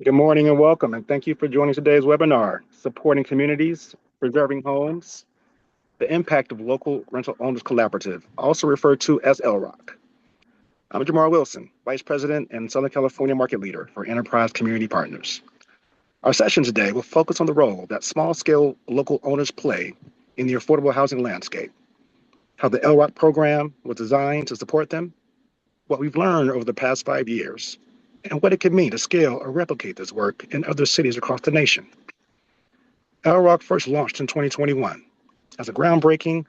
Good morning and welcome, and thank you for joining today's webinar, Supporting Communities, Preserving Homes, the Impact of Local Rental Owners Collaborative, also referred to as LROC. I'm Jamar Wilson, Vice President and Southern California Market Leader for Enterprise Community Partners. Our session today will focus on the role that small-scale local owners play in the affordable housing landscape, how the LROC program was designed to support them, what we've learned over the past 5 years, and what it could mean to scale or replicate this work in other cities across the nation. LROC first launched in 2021 as a groundbreaking,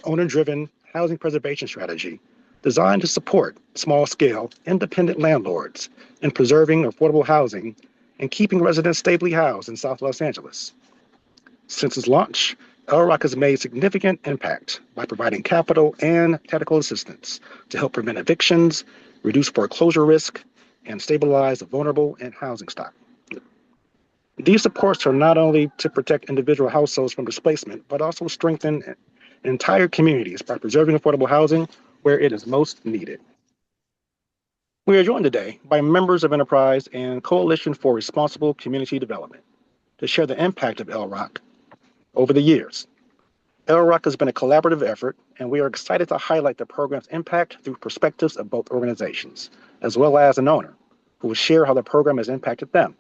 owner-driven housing preservation strategy designed to support small-scale, independent landlords in preserving affordable housing and keeping residents stably housed in South Los Angeles. Since its launch, LROC has made significant impact by providing capital and technical assistance to help prevent evictions, reduce foreclosure risk, and stabilize the vulnerable and housing stock. These supports are not only to protect individual households from displacement, but also strengthen entire communities by preserving affordable housing where it is most needed. We are joined today by members of Enterprise and Coalition for Responsible Community Development to share the impact of LROC over the years. LROC has been a collaborative effort, and we are excited to highlight the program's impact through perspectives of both organizations, as well as an owner, who will share how the program has impacted them.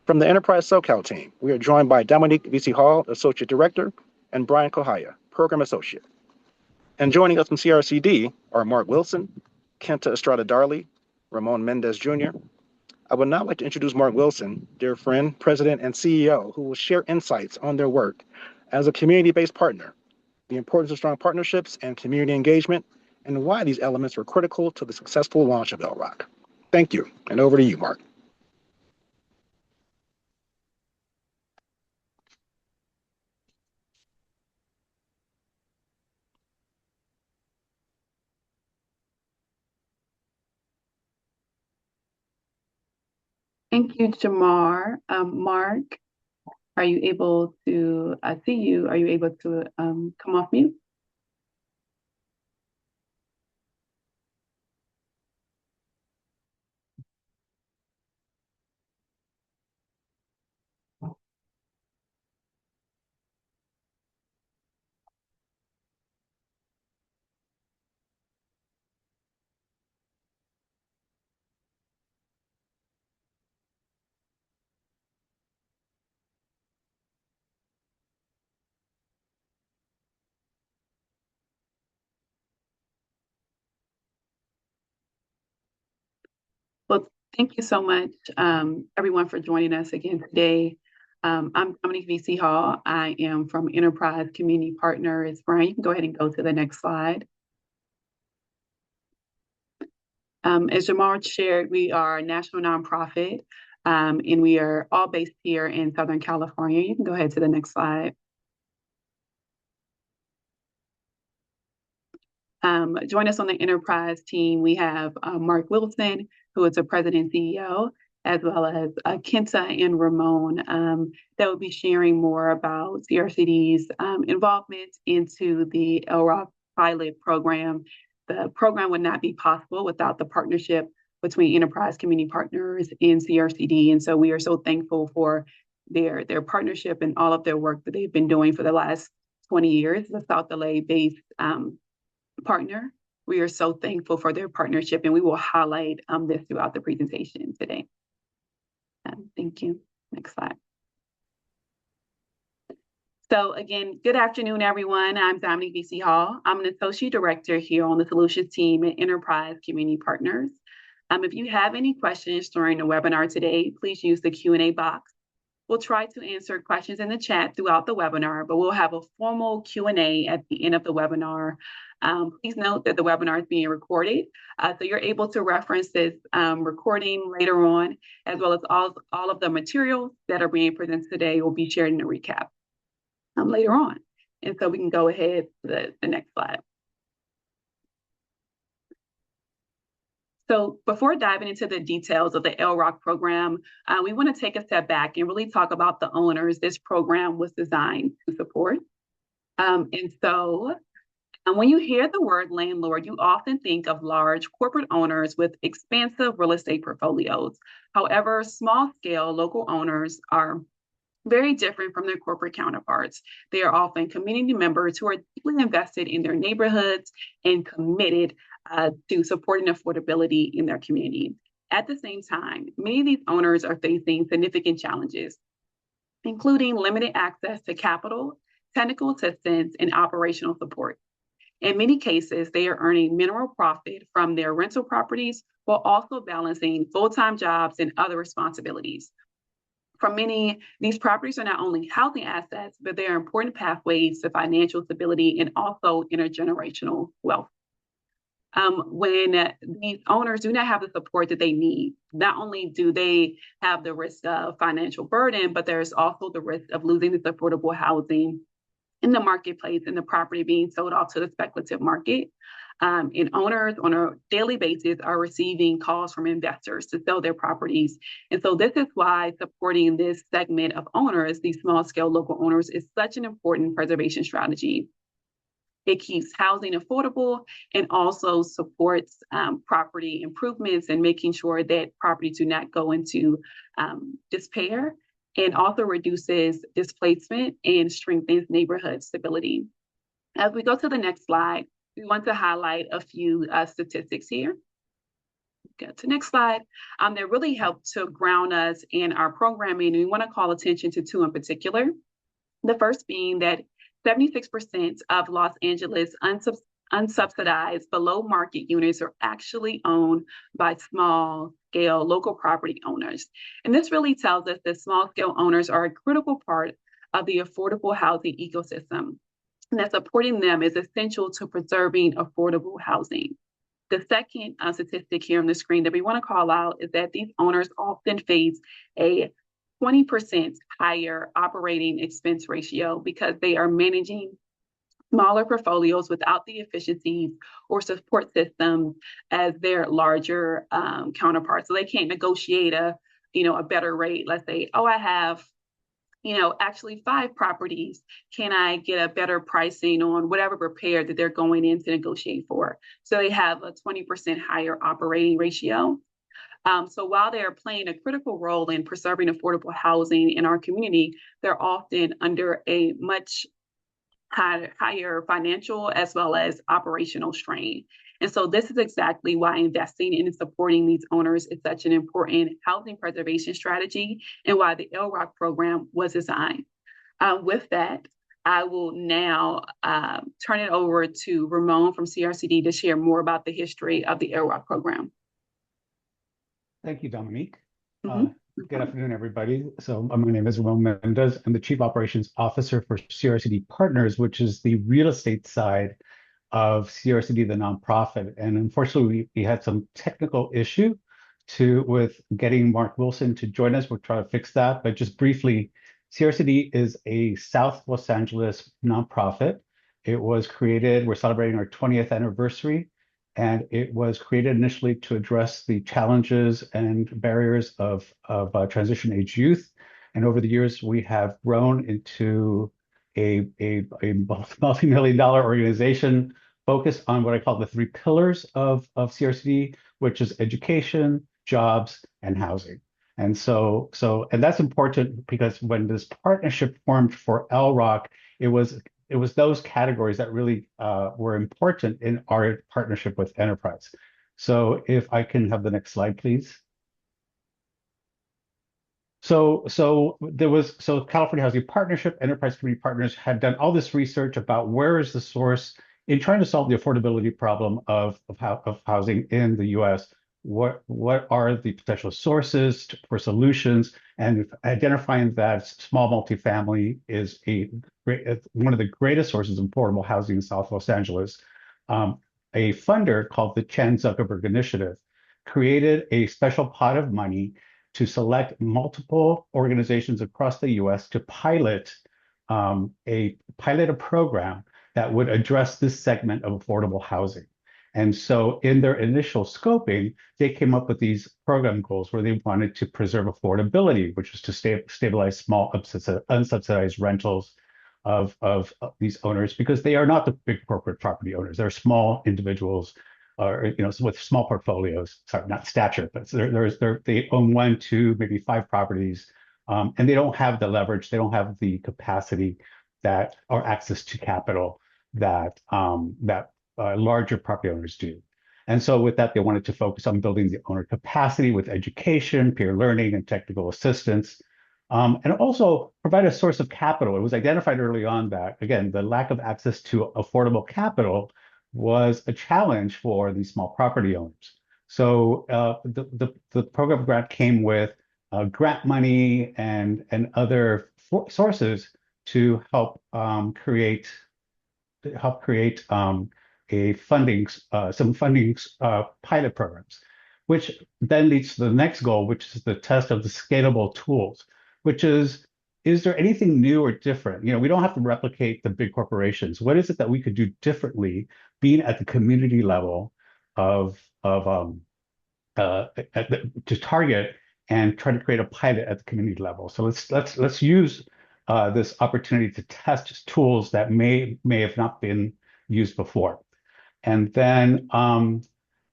From the Enterprise SoCal team, we are joined by Dominique VC Hall, Associate Director, and Brian Kohaya, Program Associate. And joining us from CRCD are Mark Wilson, Kenta Estrada Darley, Ramon Mendez Jr. I would now like to introduce Mark Wilson, dear friend, President, and CEO, who will share insights on their work as a community-based partner, the importance of strong partnerships and community engagement, and why these elements were critical to the successful launch of LROC. Thank you, and over to you, Mark. Thank you, Jamar. Mark, are you able to, I see you, are you able to come off mute? Well, thank you so much, everyone, for joining us again today. I'm Dominique VC Hall. I am from Enterprise Community Partners. Brian, you can go ahead and go to the next slide. As Jamar shared, we are a national nonprofit, and we are all based here in Southern California. You can go ahead to the next slide. Join us on the Enterprise team. We have Mark Wilson, who is the President and CEO, as well as Kenta and Ramon that will be sharing more about CRCD's involvement into the LROC pilot program. The program would not be possible without the partnership between Enterprise Community Partners and CRCD. And so we are so thankful for their partnership and all of their work that they've been doing for the last 20 years, the South LA-based partner. We are so thankful for their partnership, and we will highlight this throughout the presentation today. Thank you. Next slide. So again, good afternoon, everyone. I'm Dominique VC Hall. I'm an Associate Director here on the Solutions team at Enterprise Community Partners. If you have any questions during the webinar today, please use the Q&A box. We'll try to answer questions in the chat throughout the webinar, but we'll have a formal Q&A at the end of the webinar. Please note that the webinar is being recorded, so you're able to reference this recording later on, as well as all of the materials that are being presented today will be shared in the recap later on. And so we can go ahead to the next slide. So before diving into the details of the LROC program, we want to take a step back and really talk about the owners this program was designed to support. And so And when you hear the word landlord, you often think of large corporate owners with expansive real estate portfolios. However, small scale local owners are very different from their corporate counterparts. They are often community members who are deeply invested in their neighborhoods and committed to supporting affordability in their community. At the same time, many of these owners are facing significant challenges, including limited access to capital, technical assistance, and operational support. In many cases, they are earning minimal profit from their rental properties while also balancing full-time jobs and other responsibilities. For many, these properties are not only housing assets, but they are important pathways to financial stability and also intergenerational wealth. When these owners do not have the support that they need, not only do they have the risk of financial burden, but there's also the risk of losing this affordable housing in the marketplace and the property being sold off to the speculative market. And owners on a daily basis are receiving calls from investors to sell their properties. And so this is why supporting this segment of owners, these small scale local owners, is such an important preservation strategy. It keeps housing affordable and also supports property improvements and making sure that properties do not go into despair, and also reduces displacement and strengthens neighborhood stability. As we go to the next slide, we want to highlight a few statistics here. Go to the next slide. That really help to ground us in our programming. And we want to call attention to two in particular. The first being that 76% of Los Angeles unsubsidized below market units are actually owned by small scale local property owners. And this really tells us that small scale owners are a critical part of the affordable housing ecosystem, and that supporting them is essential to preserving affordable housing. The second statistic here on the screen that we want to call out is that these owners often face a 20% higher operating expense ratio because they are managing smaller portfolios without the efficiencies or support systems as their larger counterparts. So they can't negotiate a better rate. Let's say, oh, I have actually 5 properties. Can I get a better pricing on whatever repair that they're going in to negotiate for? So they have a 20% higher operating ratio. So while they are playing a critical role in preserving affordable housing in our community, they're often under a much higher financial as well as operational strain. And so this is exactly why investing in and supporting these owners is such an important housing preservation strategy and why the LROC program was designed. With that, I will now turn it over to Ramon from CRCD to share more about the history of the LROC program. Thank you, Dominique. Good afternoon, everybody. So my name is Ramon Mendez. I'm the Chief Operations Officer for CRCD Partners, which is the real estate side of CRCD, the nonprofit. And unfortunately, we had some technical issue with getting Mark Wilson to join us. We'll try to fix that. But just briefly, CRCD is a South Los Angeles nonprofit. It was created, we're celebrating our 20th anniversary. And it was created initially to address the challenges and barriers of transition age youth. And over the years, we have grown into a multi-million-dollar organization focused on what I call the 3 pillars of CRCD, which is education, jobs, and housing. And and that's important because when this partnership formed for LROC, it was those categories that really were important in our partnership with Enterprise. So if I can have the next slide, please. So California Housing Partnership, Enterprise Community Partners had done all this research about where is the source in trying to solve the affordability problem of housing in the US. What are the potential sources for solutions, and identifying that small multifamily is one of the greatest sources of affordable housing in South Los Angeles. A funder called the Chan Zuckerberg Initiative created a special pot of money to select multiple organizations across the US to pilot a program that would address this segment of affordable housing. And so in their initial scoping, they came up with these program goals where they wanted to preserve affordability, which was to stabilize small unsubsidized rentals, of these owners, because they are not the big corporate property owners. They're small individuals, or with small portfolios. Sorry, not stature, but they own 1, 2, maybe 5 properties, and they don't have the leverage, they don't have the capacity that or access to capital that larger property owners do. And so with that, they wanted to focus on building the owner capacity with education, peer learning, and technical assistance, and also provide a source of capital. It was identified early on that, again, the lack of access to affordable capital was a challenge for these small property owners. So the program grant came with grant money and other sources to help create some funding pilot programs, which then leads to the next goal, which is the test of the scalable tools, which is there anything new or different? We don't have to replicate the big corporations. What is it that we could do differently, being at the community level to target and try to create a pilot at the community level? So let's use this opportunity to test tools that may have not been used before. And then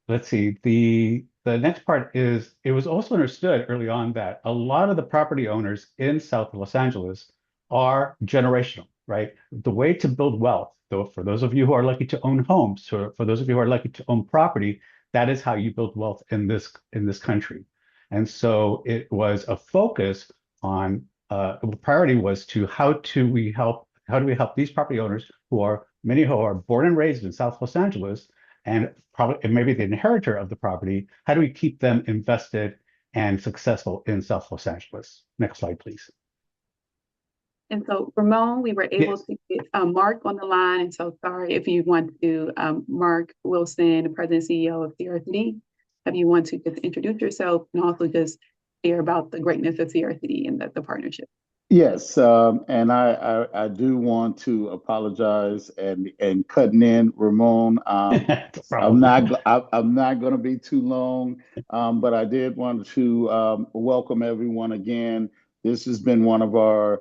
let's see, the next part is, it was also understood early on that a lot of the property owners in South Los Angeles are generational, right? The way to build wealth, though, for those of you who are lucky to own homes, for those of you who are lucky to own property, that is how you build wealth in this country. And so it was a focus on priority was to how do we help these property owners many who are born and raised in South Los Angeles and maybe the inheritor of the property. How do we keep them invested and successful in South Los Angeles? Next slide, please. And so, Ramon, we were able to get Mark on the line. And so, sorry if you want to, Mark Wilson, the President and CEO of CRCD, if you want to just introduce yourself and also just share about the greatness of CRCD and the partnership. Yes, and I do want to apologize and cutting in, Ramon. I'm not going to be too long, but I did want to welcome everyone again. This has been one of our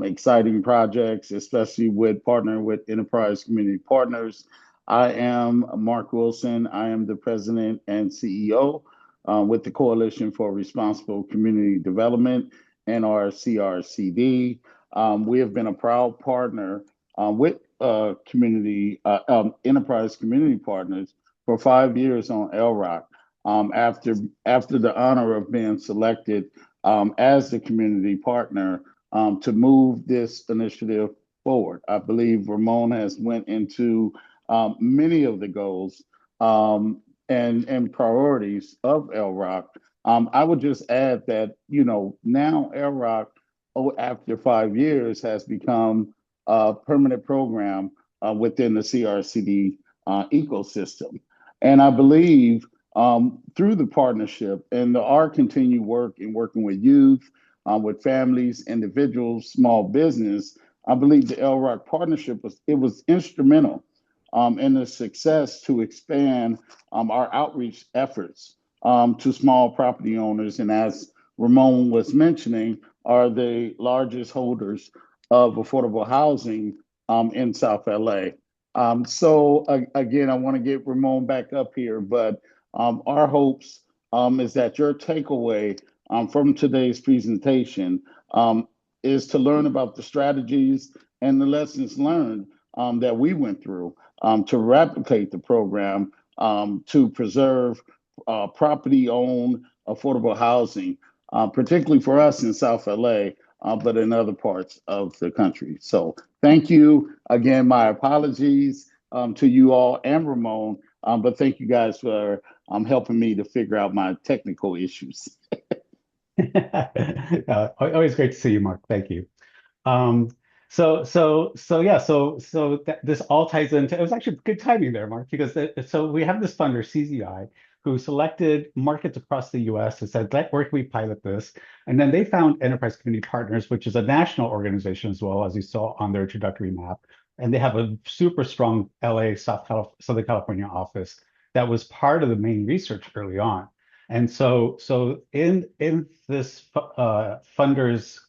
exciting projects, especially with partnering with Enterprise Community Partners. I am Mark Wilson. I am the President and CEO with the Coalition for Responsible Community Development and our CRCD. We have been a proud partner with Enterprise Community Partners for 5 years on LROC. After the honor of being selected as the community partner to move this initiative forward. I believe Ramon has went into many of the goals and priorities of LROC. I would just add that, now LROC, after 5 years, has become a permanent program within the CRCD ecosystem. And I believe through the partnership and our continued work in working with youth, with families, individuals, small business, I believe the LROC partnership was instrumental in the success to expand our outreach efforts to small property owners, and as Ramon was mentioning, are the largest holders of affordable housing in South LA. So again, I want to get Ramon back up here, but our hopes is that your takeaway from today's presentation is to learn about the strategies and the lessons learned that we went through to replicate the program to preserve property-owned affordable housing, particularly for us in South LA, but in other parts of the country. So thank you. Again, my apologies to you all and Ramon, but thank you guys for helping me to figure out my technical issues. Always great to see you, Mark. Thank you. So this all ties into, it was actually good timing there, Mark, because so we have this funder, CZI, who selected markets across the US and said, where can we pilot this? And then they found Enterprise Community Partners, which is a national organization as well, as you saw on their introductory map. And they have a super strong LA, Southern California office that was part of the main research early on. And so in this funder's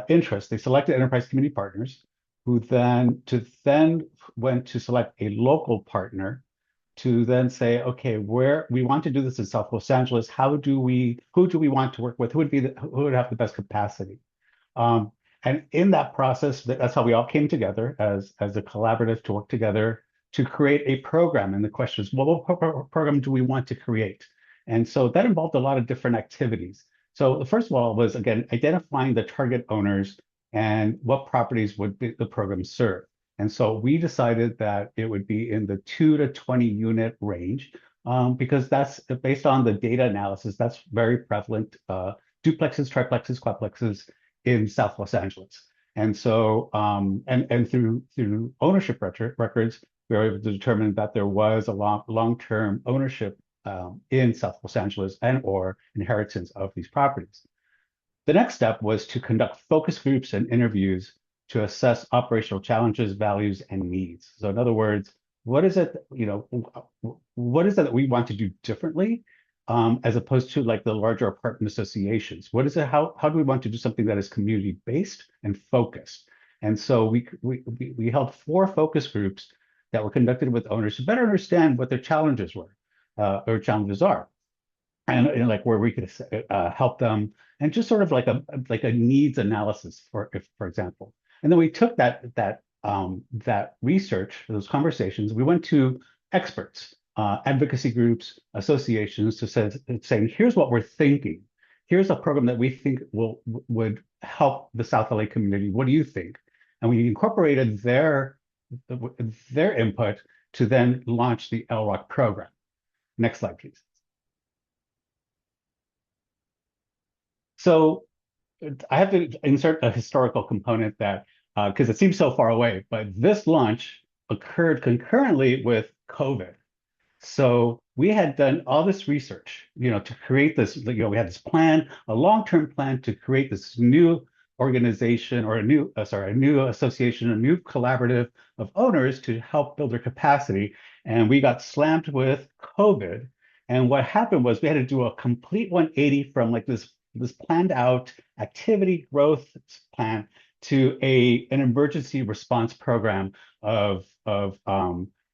interest. They selected enterprise community partners, who then went to select a local partner to then say, okay, where we want to do this in South Los Angeles, who do we want to work with? Who would have the best capacity? Um, and in that process, that's how we all came together as a collaborative to work together to create a program. And the question is, well, what program do we want to create? And so that involved a lot of different activities. So first of all was, again, identifying the target owners and what properties would the program serve. And so we decided that it would be in the 2 to 20 unit range, because that's based on the data analysis, that's very prevalent, duplexes, triplexes, quadplexes in South Los Angeles. And so, and through ownership records, we were able to determine that there was a long-term ownership in South Los Angeles and or inheritance of these properties. The next step was to conduct focus groups and interviews to assess operational challenges, values, and needs. So in other words, what is it, what is it that we want to do differently, as opposed to like the larger apartment associations? What is it, how do we want to do something that is community-based and focused? And so we held 4 focus groups that were conducted with owners to better understand what their challenges were, or challenges are. And like where we could help them, and just sort of like a needs analysis, for example. And then we took that research, those conversations, we went to experts, advocacy groups, associations, to saying, here's what we're thinking. Here's a program that we think would help the South LA community. What do you think? And we incorporated their input to then launch the LROC program. Next slide, please. So I have to insert a historical component that, because it seems so far away, but this launch occurred concurrently with COVID. So we had done all this research, to create this, we had this plan, a long-term plan to create this new organization, or a new association, a new collaborative of owners to help build their capacity. And we got slammed with COVID. And what happened was we had to do a complete 180 from like this planned out activity growth plan to an emergency response program of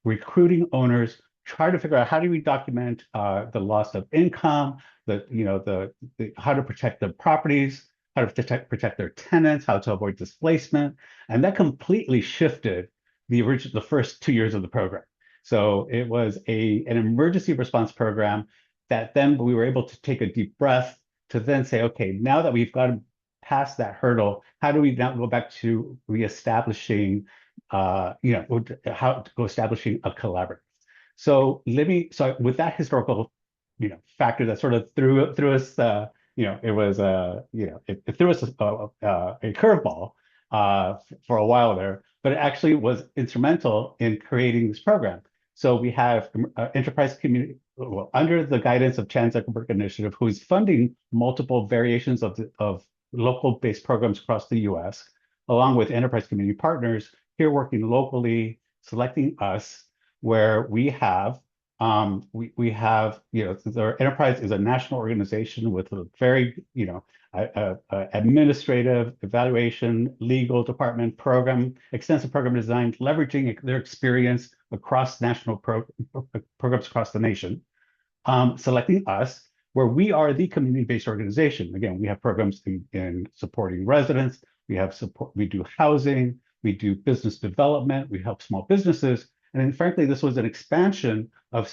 recruiting owners, try to figure out how do we document the loss of income, how to protect the properties, how to protect their tenants, how to avoid displacement. And that completely shifted the first 2 years of the program. So it was an emergency response program that then we were able to take a deep breath to then say, okay, now that we've gotten past that hurdle, how do we now go back to reestablishing, establishing a collaborative? So with that historical, factor that sort of threw us, it was it threw us a curveball for a while there, but it actually was instrumental in creating this program. So we have enterprise community, well, under the guidance of Chan Zuckerberg Initiative, who is funding multiple variations of local-based programs across the U.S., along with enterprise community partners here working locally, selecting us, where we have the enterprise is a national organization with a very administrative, evaluation, legal department, extensive program design, leveraging their experience across national programs across the nation, selecting us, where we are the community-based organization. Again, we have programs in supporting residents, we do housing, we do business development, we help small businesses. And then, frankly, this was an expansion of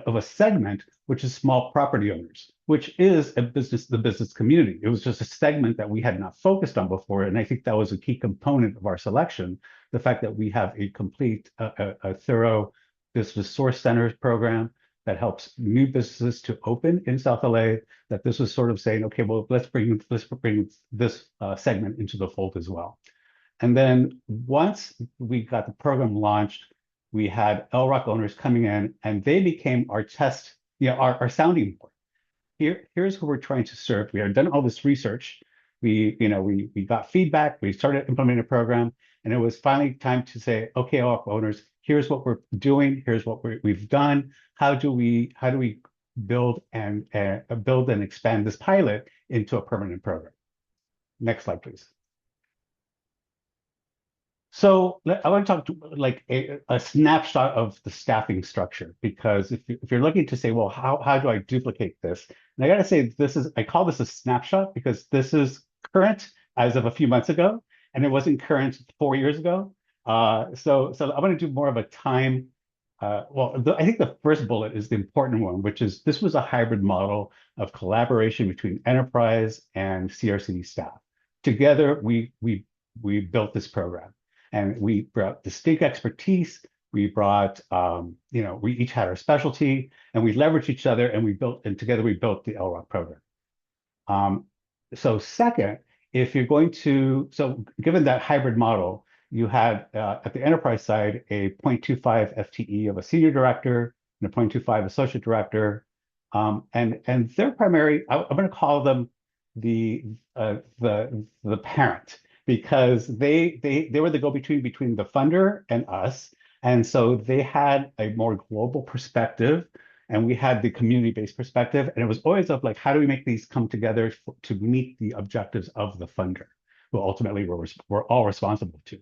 of a segment, which is small property owners, which is the business community. It was just a segment that we had not focused on before. And I think that was a key component of our selection, the fact that we have a complete, a thorough business source centers program that helps new businesses to open in South LA, that this was sort of saying, okay, well, let's bring this segment into the fold as well. And then once we got the program launched, we had LROC owners coming in, and they became our test, our sounding board. Here's who we're trying to serve. We had done all this research. We got feedback. We started implementing a program, and it was finally time to say, okay, LROC owners, here's what we're doing. Here's what we've done. How do we build and expand this pilot into a permanent program? Next slide, please. So I want to talk to like a snapshot of the staffing structure, because if you're looking to say, well, how do I duplicate this? And I got to say, I call this a snapshot because this is current as of a few months ago, and it wasn't current 4 years ago. So I want to do more of a time. I think the first bullet is the important one, which is this was a hybrid model of collaboration between enterprise and CRCD staff. Together, we built this program. And we brought distinct expertise. We brought, we each had our specialty, and we leveraged each other, and together we built the LROC program. So second, if you're going to, so given that hybrid model, you had at the enterprise side a 0.25 FTE of a senior director and a 0.25 associate director, and their primary, I'm going to call them the parent, because they were the go-between between the funder and us. And so they had a more global perspective, and we had the community-based perspective. And it was always of like, how do we make these come together to meet the objectives of the funder, who ultimately we're all responsible to.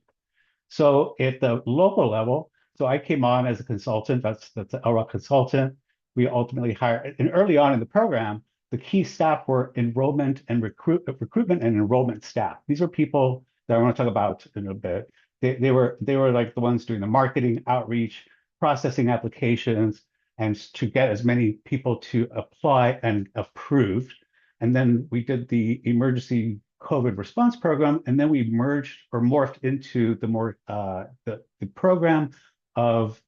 So at the local level, so I came on as a consultant, that's an LROC consultant. We ultimately hired, and early on in the program, the key staff were enrollment and recruitment and enrollment staff. These are people that I want to talk about in a bit. They were like the ones doing the marketing, outreach, processing applications, and to get as many people to apply and approved. And then we did the emergency COVID response program, and then we merged or morphed into the more the program of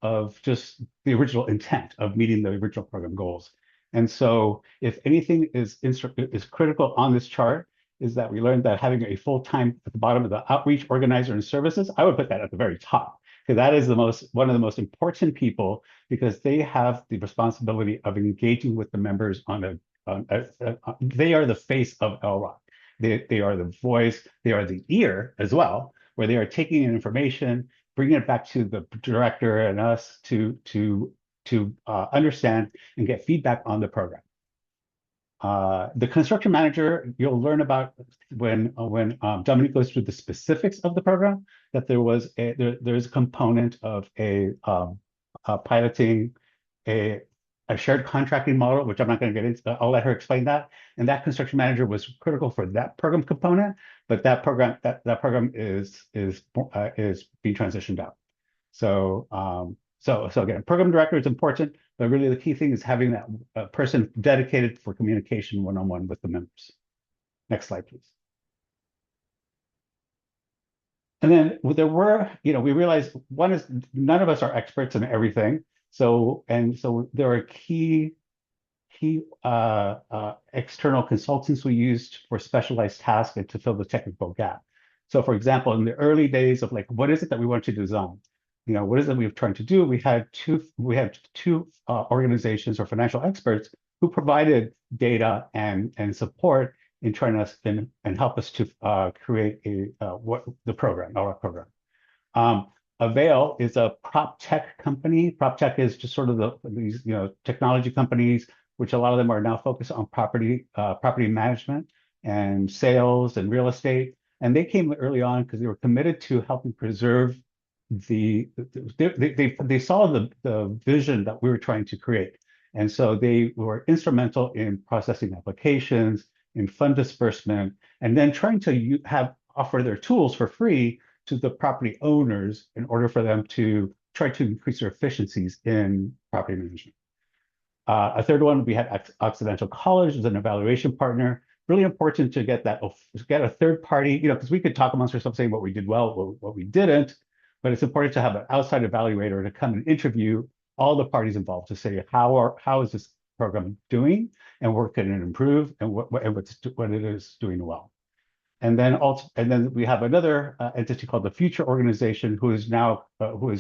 just the original intent of meeting the original program goals. And so if anything is critical on this chart, is that we learned that having a full-time at the bottom of the outreach organizer and services, I would put that at the very top, because that is one of the most important people, because they have the responsibility of engaging with the members they are the face of LROC. They are the voice, they are the ear as well, where they are taking in information, bringing it back to the director and us to understand and get feedback on the program. The construction manager, you'll learn about when Dominique goes through the specifics of the program, that there's a component of piloting a shared contracting model, which I'm not going to get into. I'll let her explain that. And that construction manager was critical for that program component, but that program is being transitioned out. So again, program director is important, but really the key thing is having that person dedicated for communication one-on-one with the members. Next slide, please. And then we realized one is none of us are experts in everything. So there are key external consultants we used for specialized tasks and to fill the technical gap. So for example, in the early days of like, what is it that we want to design? What is it we're trying to do? We had two organizations or financial experts who provided data and support in trying to and help us to create the program, our program. Avail is a prop tech company. Prop tech is just sort of these technology companies, which a lot of them are now focused on property management and sales and real estate. And they came early on because they were committed to helping preserve they saw the vision that we were trying to create. And so they were instrumental in processing applications, in fund disbursement, and then trying to offer their tools for free to the property owners in order for them to try to increase their efficiencies in property management. A third one, we had Occidental College as an evaluation partner. Really important to get a third party, because we could talk amongst ourselves saying what we did well, what we didn't, but it's important to have an outside evaluator to come and interview all the parties involved to say how is this program doing, and where can it improve, and what it is doing well. And then we have another entity called the Future Organization, who is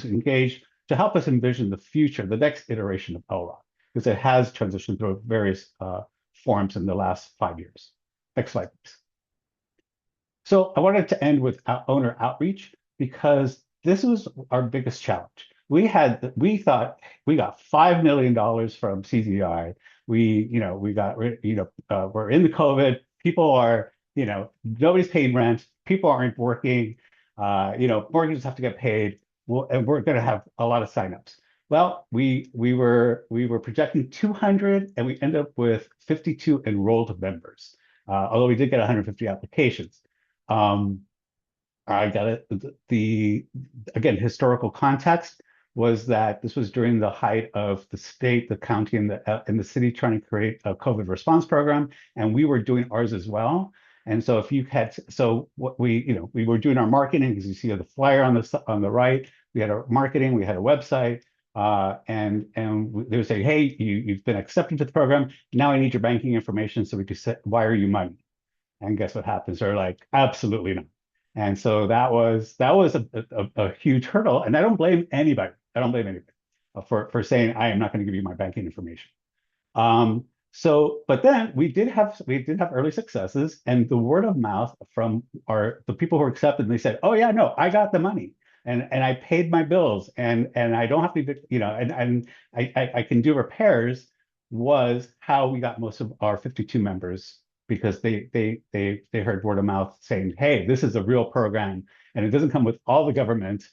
engaged to help us envision the future, the next iteration of LROC, because it has transitioned through various forms in the last 5 years. Next slide, please. So I wanted to end with owner outreach, because this was our biggest challenge. We thought we got $5 million from CZI. We're in the COVID. People are nobody's paying rent, people aren't working, mortgages have to get paid, and we're going to have a lot of signups. Well, we were projecting 200, and we ended up with 52 enrolled members, although we did get 150 applications. I got it. Again, historical context was that this was during the height of the state, the county, and the city trying to create a COVID response program, and we were doing ours as well. And so what we were doing our marketing, as you see the flyer on the right. We had our marketing, we had a website, and they would say, hey, you've been accepted to the program. Now I need your banking information so we can wire you money. And guess what happens? They're like, absolutely not. And so that was a huge hurdle. And I don't blame anybody. I don't blame anybody for saying I am not going to give you my banking information. But then we did have early successes, and the word of mouth from the people who were accepted, and they said, oh yeah, no, I got the money. And I paid my bills, and I don't have to, and I can do repairs, was how we got most of our 52 members, because they heard word of mouth saying, hey, this is a real program, and it doesn't come with all the government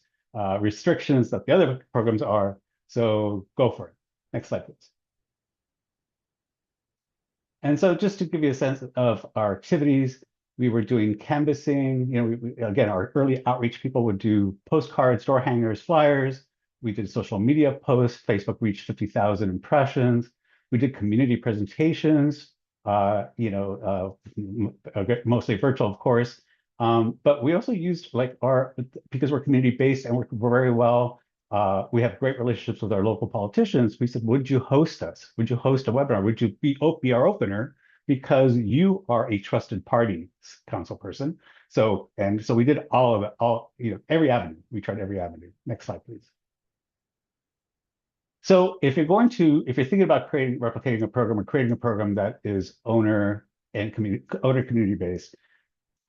restrictions that the other programs are. So go for it. Next slide, please. And so just to give you a sense of our activities, we were doing canvassing. Again, our early outreach people would do postcards, door hangers, flyers. We did social media posts. Facebook reached 50,000 impressions. We did community presentations, mostly virtual, of course. But we also used because we're community-based and we're very well, we have great relationships with our local politicians. We said, would you host us? Would you host a webinar? Would you be our opener? Because you are a trusted party council person. So we did all of it, every avenue. We tried every avenue. Next slide, please. So if you're thinking about replicating a program or creating a program that is owner community based,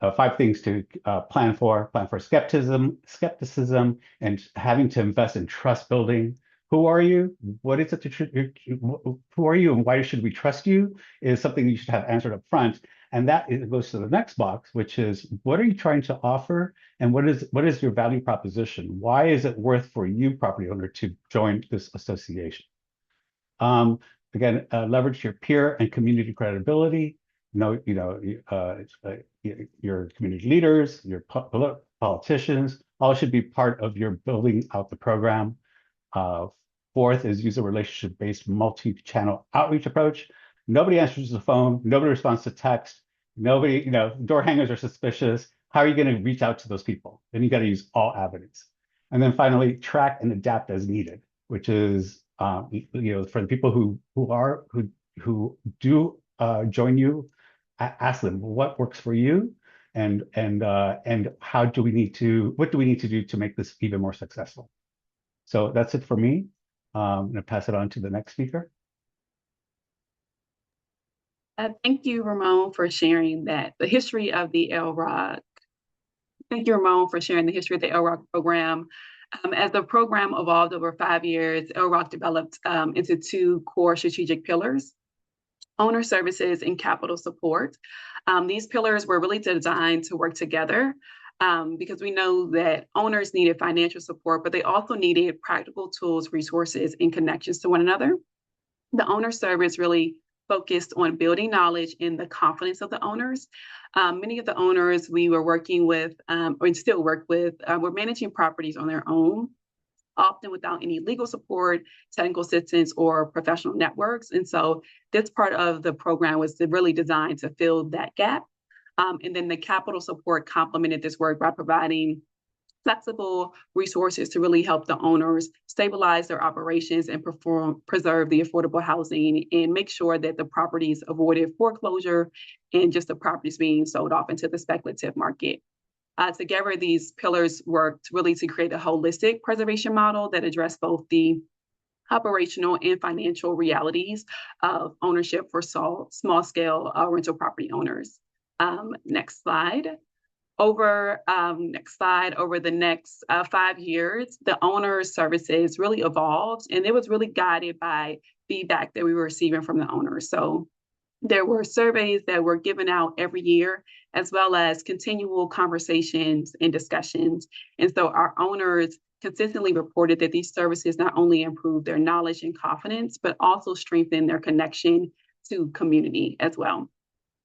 5 things to plan for skepticism, and having to invest in trust building. Who are you? What is it who are you, and why should we trust you? Is something you should have answered up front. And that goes to the next box, which is, what are you trying to offer, and what is your value proposition? Why is it worth for you, property owner, to join this association? Again, leverage your peer and community credibility. Your community leaders, your politicians, all should be part of your building out the program. 4th is use a relationship-based multi-channel outreach approach. Nobody answers the phone. Nobody responds to text. Nobody, door hangers are suspicious. How are you going to reach out to those people? Then you got to use all avenues. And then finally, track and adapt as needed, which is, for the people who do join you, ask them what works for you, and what do we need to do to make this even more successful. So that's it for me. I'm going to pass it on to the next speaker. Thank you, Ramon, for sharing the history of the LROC. Thank you, Ramon, for sharing the history of the LROC program. As the program evolved over 5 years, LROC developed into 2 core strategic pillars: owner services and capital support. These pillars were really designed to work together, because we know that owners needed financial support, but they also needed practical tools, resources, and connections to one another. The owner service really focused on building knowledge and the confidence of the owners. Many of the owners we were working with, or still work with, were managing properties on their own, often without any legal support, technical assistance, or professional networks. And so this part of the program was really designed to fill that gap. And then the capital support complemented this work by providing flexible resources to really help the owners stabilize their operations and preserve the affordable housing, and make sure that the properties avoided foreclosure and just the properties being sold off into the speculative market. Together, these pillars worked really to create a holistic preservation model that addressed both the operational and financial realities of ownership for small-scale rental property owners. Next slide. Over the next 5 years, the owner services really evolved, and it was really guided by feedback that we were receiving from the owners. So There were surveys that were given out every year, as well as continual conversations and discussions. And so our owners consistently reported that these services not only improve their knowledge and confidence, but also strengthen their connection to community as well.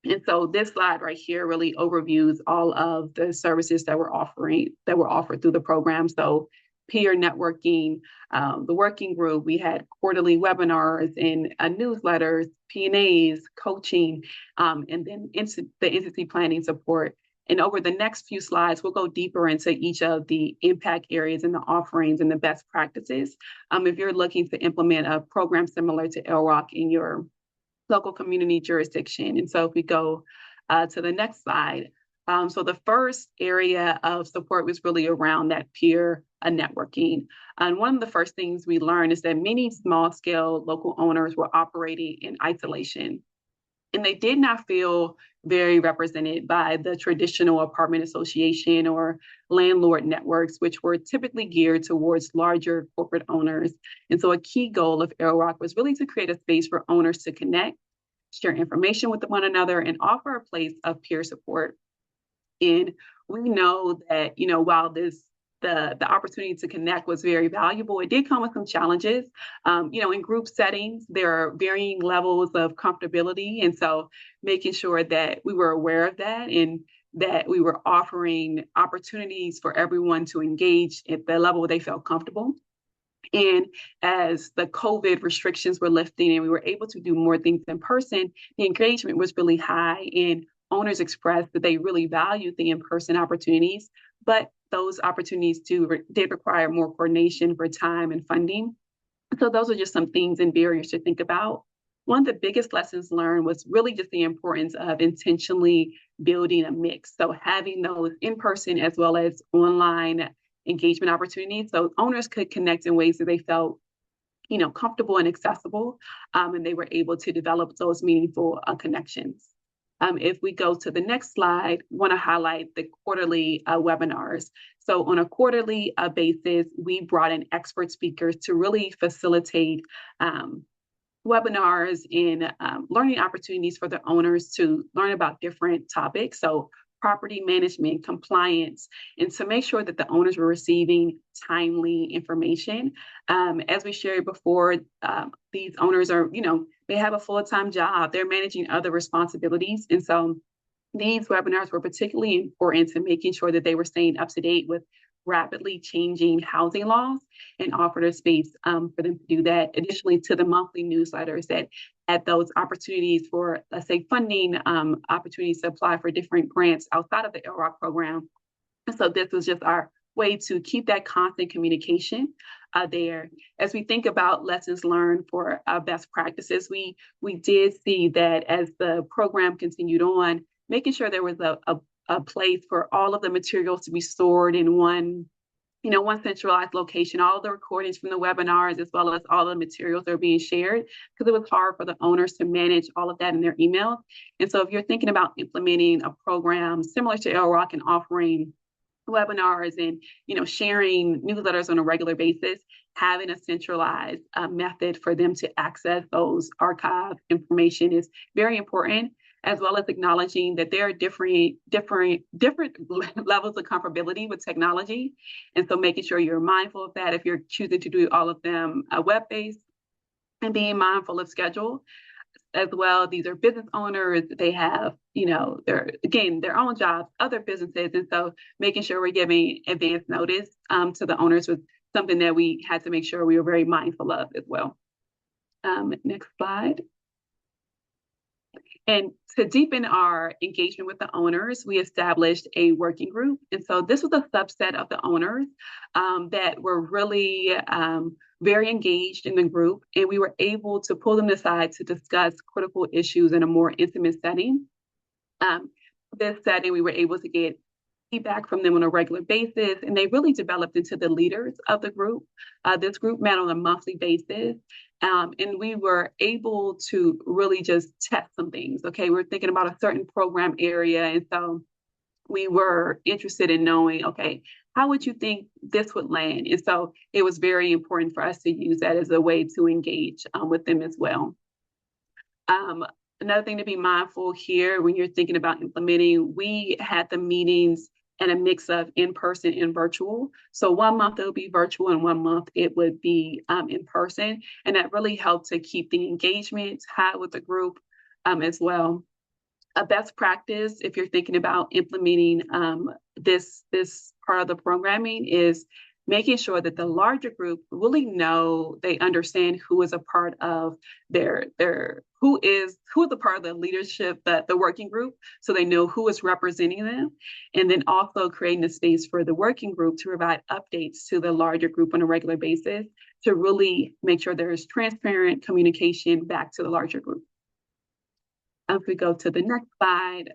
And so this slide right here really overviews all of the services that we're offered through the program. So peer networking, the working group, we had quarterly webinars and newsletters, P&As, coaching, and then the entity planning support. And over the next few slides, we'll go deeper into each of the impact areas and the offerings and the best practices. If you're looking to implement a program similar to LROC in your local community jurisdiction. And so if we go to the next slide, so the first area of support was really around that peer networking. And one of the first things we learned is that many small-scale local owners were operating in isolation, and they did not feel very represented by the traditional apartment association or landlord networks, which were typically geared towards larger corporate owners. And so a key goal of LROC was really to create a space for owners to connect, share information with one another, and offer a place of peer support. And we know that, while the opportunity to connect was very valuable, it did come with some challenges. In group settings, there are varying levels of comfortability. And so making sure that we were aware of that and that we were offering opportunities for everyone to engage at the level they felt comfortable. And as the COVID restrictions were lifting and we were able to do more things in person, the engagement was really high, and owners expressed that they really valued the in-person opportunities, but those opportunities did require more coordination for time and funding. So those are just some things and barriers to think about. One of the biggest lessons learned was really just the importance of intentionally building a mix. So having those in-person as well as online engagement opportunities, so owners could connect in ways that they felt, comfortable and accessible, and they were able to develop those meaningful connections. If we go to the next slide, I want to highlight the quarterly webinars. So on a quarterly basis, we brought in expert speakers to really facilitate webinars and learning opportunities for the owners to learn about different topics. So property management, compliance, and to make sure that the owners were receiving timely information. As we shared before, these owners are, they have a full-time job, they're managing other responsibilities. And so these webinars were particularly important to making sure that they were staying up to date with rapidly changing housing laws and offered a space for them to do that. Additionally, to the monthly newsletters that had those opportunities for, let's say, funding opportunities to apply for different grants outside of the LROC program. And so this was just our way to keep that constant communication there. As we think about lessons learned for best practices, we did see that as the program continued on, making sure there was a place for all of the materials to be stored in one centralized location, all of the recordings from the webinars, as well as all the materials that are being shared, because it was hard for the owners to manage all of that in their emails. And so if you're thinking about implementing a program similar to LROC and offering webinars and sharing newsletters on a regular basis, having a centralized method for them to access those archive information is very important, as well as acknowledging that there are different levels of comfortability with technology. And so making sure you're mindful of that if you're choosing to do all of them web-based, and being mindful of schedule as well. These are business owners, they have, their own jobs, other businesses. And so making sure we're giving advance notice to the owners was something that we had to make sure we were very mindful of as well. Next slide. And to deepen our engagement with the owners, we established a working group. And so this was a subset of the owners that were really very engaged in the group. And we were able to pull them aside to discuss critical issues in a more intimate setting. This setting, we were able to get feedback from them on a regular basis, and they really developed into the leaders of the group. This group met on a monthly basis. And we were able to really just test some things. Okay, we're thinking about a certain program area. And so we were interested in knowing, okay, how would you think this would land? And so it was very important for us to use that as a way to engage with them as well. another thing to be mindful here when you're thinking about implementing, we had the meetings and a mix of in-person and virtual. So 1 month it would be virtual and 1 month it would be in person. And that really helped to keep the engagement high with the group as well. A best practice, if you're thinking about implementing this part of the programming, is making sure that the larger group really know, they understand who is a part of who is a part of the leadership, the working group, so they know who is representing them, and then also creating a space for the working group to provide updates to the larger group on a regular basis to really make sure there is transparent communication back to the larger group. If we go to the next slide,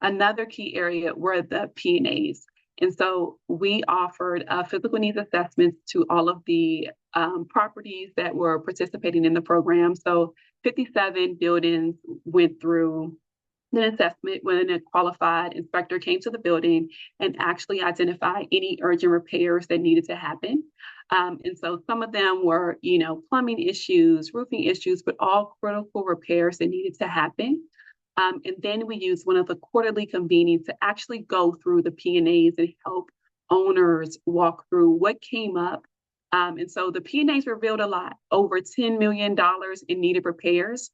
another key area were the P&As. And so we offered physical needs assessments to all of the properties that were participating in the program. So 57 buildings went through the assessment when a qualified inspector came to the building and actually identified any urgent repairs that needed to happen. And so some of them were, plumbing issues, roofing issues, but all critical repairs that needed to happen. And then we used one of the quarterly convenings to actually go through the P&As and help owners walk through what came up. And so the P&As revealed a lot, over $10 million in needed repairs.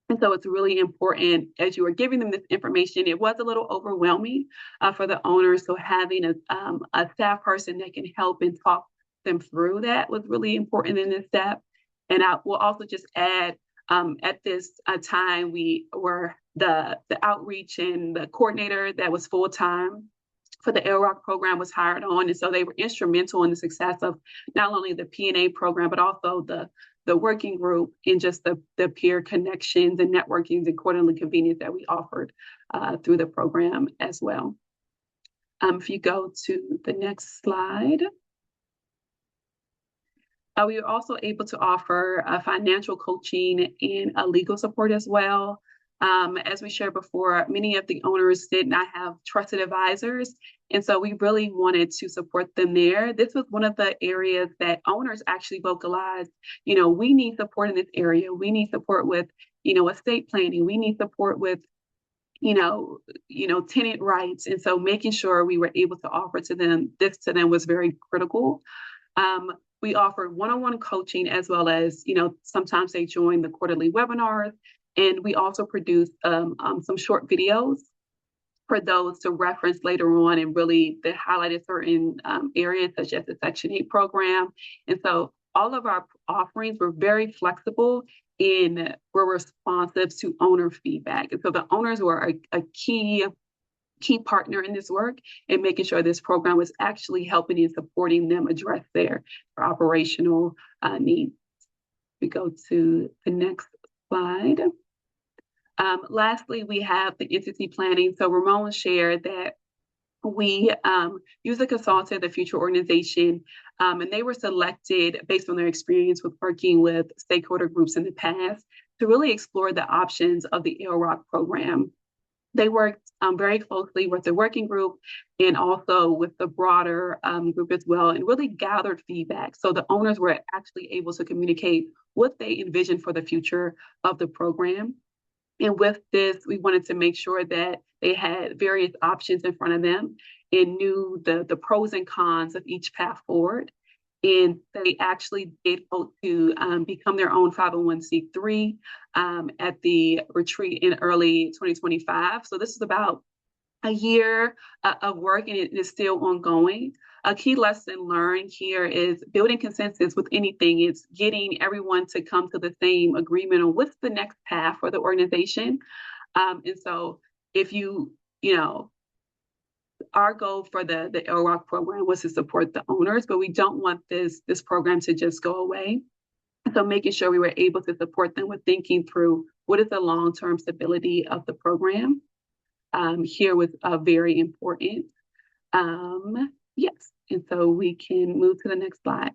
And so it's really important as you are giving them this information. It was a little overwhelming for the owners. So having a staff person that can help and talk them through that was really important in this step. And I will also just add, at this time, we were the outreach and the coordinator that was full-time for the LROC program was hired on. And so they were instrumental in the success of not only the P&A program, but also the working group and just the peer connections and networking and quarterly convenience that we offered through the program as well. If you go to the next slide. We were also able to offer financial coaching and legal support as well. As we shared before, many of the owners did not have trusted advisors. And so we really wanted to support them there. This was one of the areas that owners actually vocalized, we need support in this area. We need support with, estate planning. We need support with, tenant rights. And so making sure we were able to offer this to them was very critical. We offered one-on-one coaching as well as, sometimes they joined the quarterly webinars. And we also produced some short videos for those to reference later on and really that highlighted certain areas such as the Section 8 program. And so all of our offerings were very flexible and were responsive to owner feedback. And so the owners were a key partner in this work and making sure this program was actually helping and supporting them address their operational needs. We go to the next slide. Lastly, we have the entity planning. So Ramon shared that we use a consultant, the Future Organization, and they were selected based on their experience with working with stakeholder groups in the past to really explore the options of the LROC program. They worked very closely with the working group and also with the broader group as well, and really gathered feedback. So the owners were actually able to communicate what they envisioned for the future of the program. And with this, we wanted to make sure that they had various options in front of them and knew the pros and cons of each path forward. And they actually did vote to become their own 501c3 at the retreat in early 2025. So this is about a year of work, and it is still ongoing. A key lesson learned here is building consensus with anything. It's getting everyone to come to the same agreement on what's the next path for the organization. And so if our goal for the LROC program was to support the owners, but we don't want this program to just go away. So making sure we were able to support them with thinking through what is the long-term stability of the program. Here was very important. Yes, and so we can move to the next slide.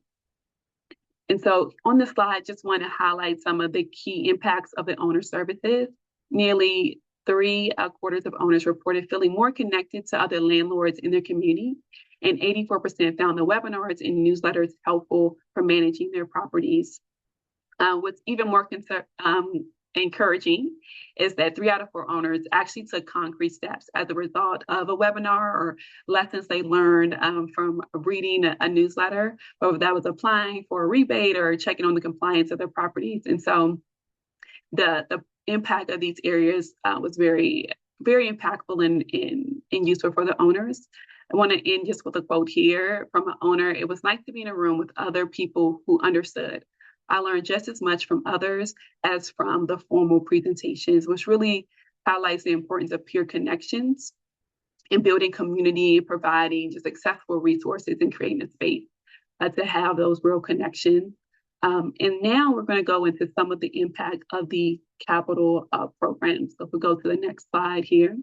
And so on the slide, just want to highlight some of the key impacts of the owner services. Nearly 3/4 of owners reported feeling more connected to other landlords in their community, and 84% found the webinars and newsletters helpful for managing their properties. What's even more encouraging is that 3 out of 4 owners actually took concrete steps as a result of a webinar or lessons they learned from reading a newsletter, whether that was applying for a rebate or checking on the compliance of their properties. And so the impact of these areas was very, very impactful and useful for the owners. I want to end just with a quote here from an owner. "It was nice to be in a room with other people who understood. I learned just as much from others as from the formal presentations," which really highlights the importance of peer connections and building community, providing just accessible resources and creating a space to have those real connections. And now we're going to go into some of the impact of the capital programs. So if we go to the next slide here.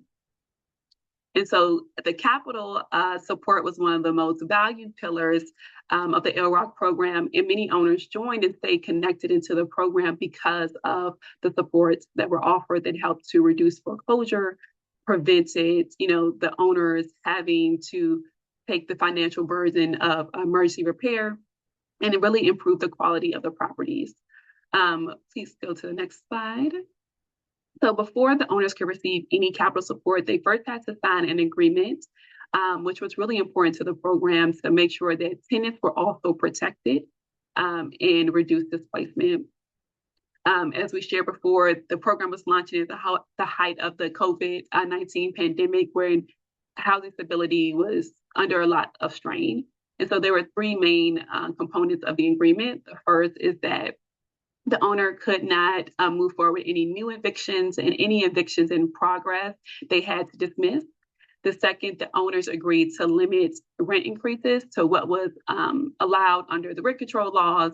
And so the capital support was one of the most valued pillars of the LROC program, and many owners joined and stayed connected into the program because of the supports that were offered that helped to reduce foreclosure, prevented, the owners having to take the financial burden of emergency repair, and it really improved the quality of the properties. Please go to the next slide. So before the owners could receive any capital support, they first had to sign an agreement, which was really important to the programs to make sure that tenants were also protected and reduce displacement. As we shared before, the program was launching at the height of the COVID-19 pandemic, when housing stability was under a lot of strain. And so there were 3 main components of the agreement. The first is that the owner could not move forward with any new evictions, and any evictions in progress they had to dismiss. The second, the owners agreed to limit rent increases to what was allowed under the rent control laws,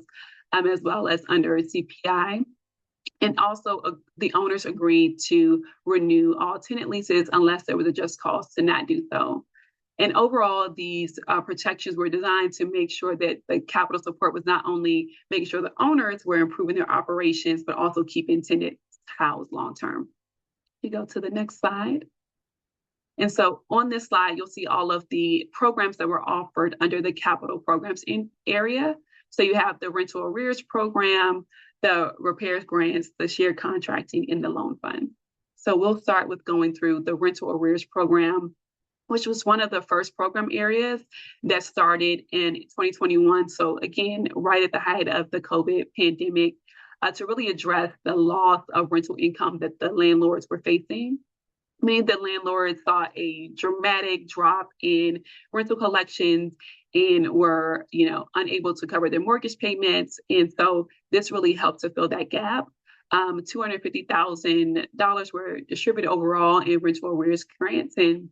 as well as under CPI. And also the owners agreed to renew all tenant leases unless there was a just cause to not do so. And overall, these protections were designed to make sure that the capital support was not only making sure the owners were improving their operations, but also keeping tenants housed long-term. You go to the next slide. And so on this slide, you'll see all of the programs that were offered under the capital programs in area. So you have the rental arrears program, the repairs grants, the shared contracting, and the loan fund. So we'll start with going through the rental arrears program, which was one of the first program areas that started in 2021. So again, right at the height of the COVID pandemic, to really address the loss of rental income that the landlords were facing. Many of the landlords saw a dramatic drop in rental collections and were, unable to cover their mortgage payments. And so this really helped to fill that gap. $250,000 were distributed overall in rental arrears grants. And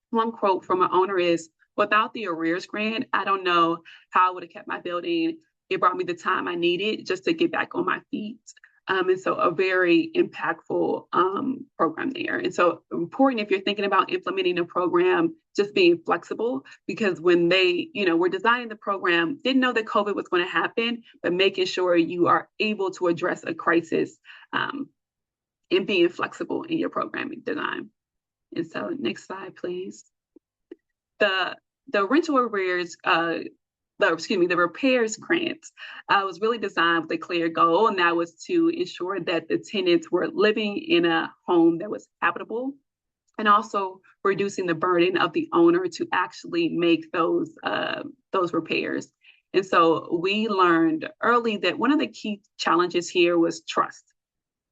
one quote from an owner is, "Without the arrears grant, I don't know how I would have kept my building. It brought me the time I needed just to get back on my feet." And so a very impactful program there. And so important if you're thinking about implementing a program, just being flexible, because when they, were designing the program, didn't know that COVID was going to happen, but making sure you are able to address a crisis and being flexible in your programming design. And so next slide, please. The rental arrears, the repairs grant was really designed with a clear goal, and that was to ensure that the tenants were living in a home that was habitable, and also reducing the burden of the owner to actually make those repairs. And so we learned early that one of the key challenges here was trust.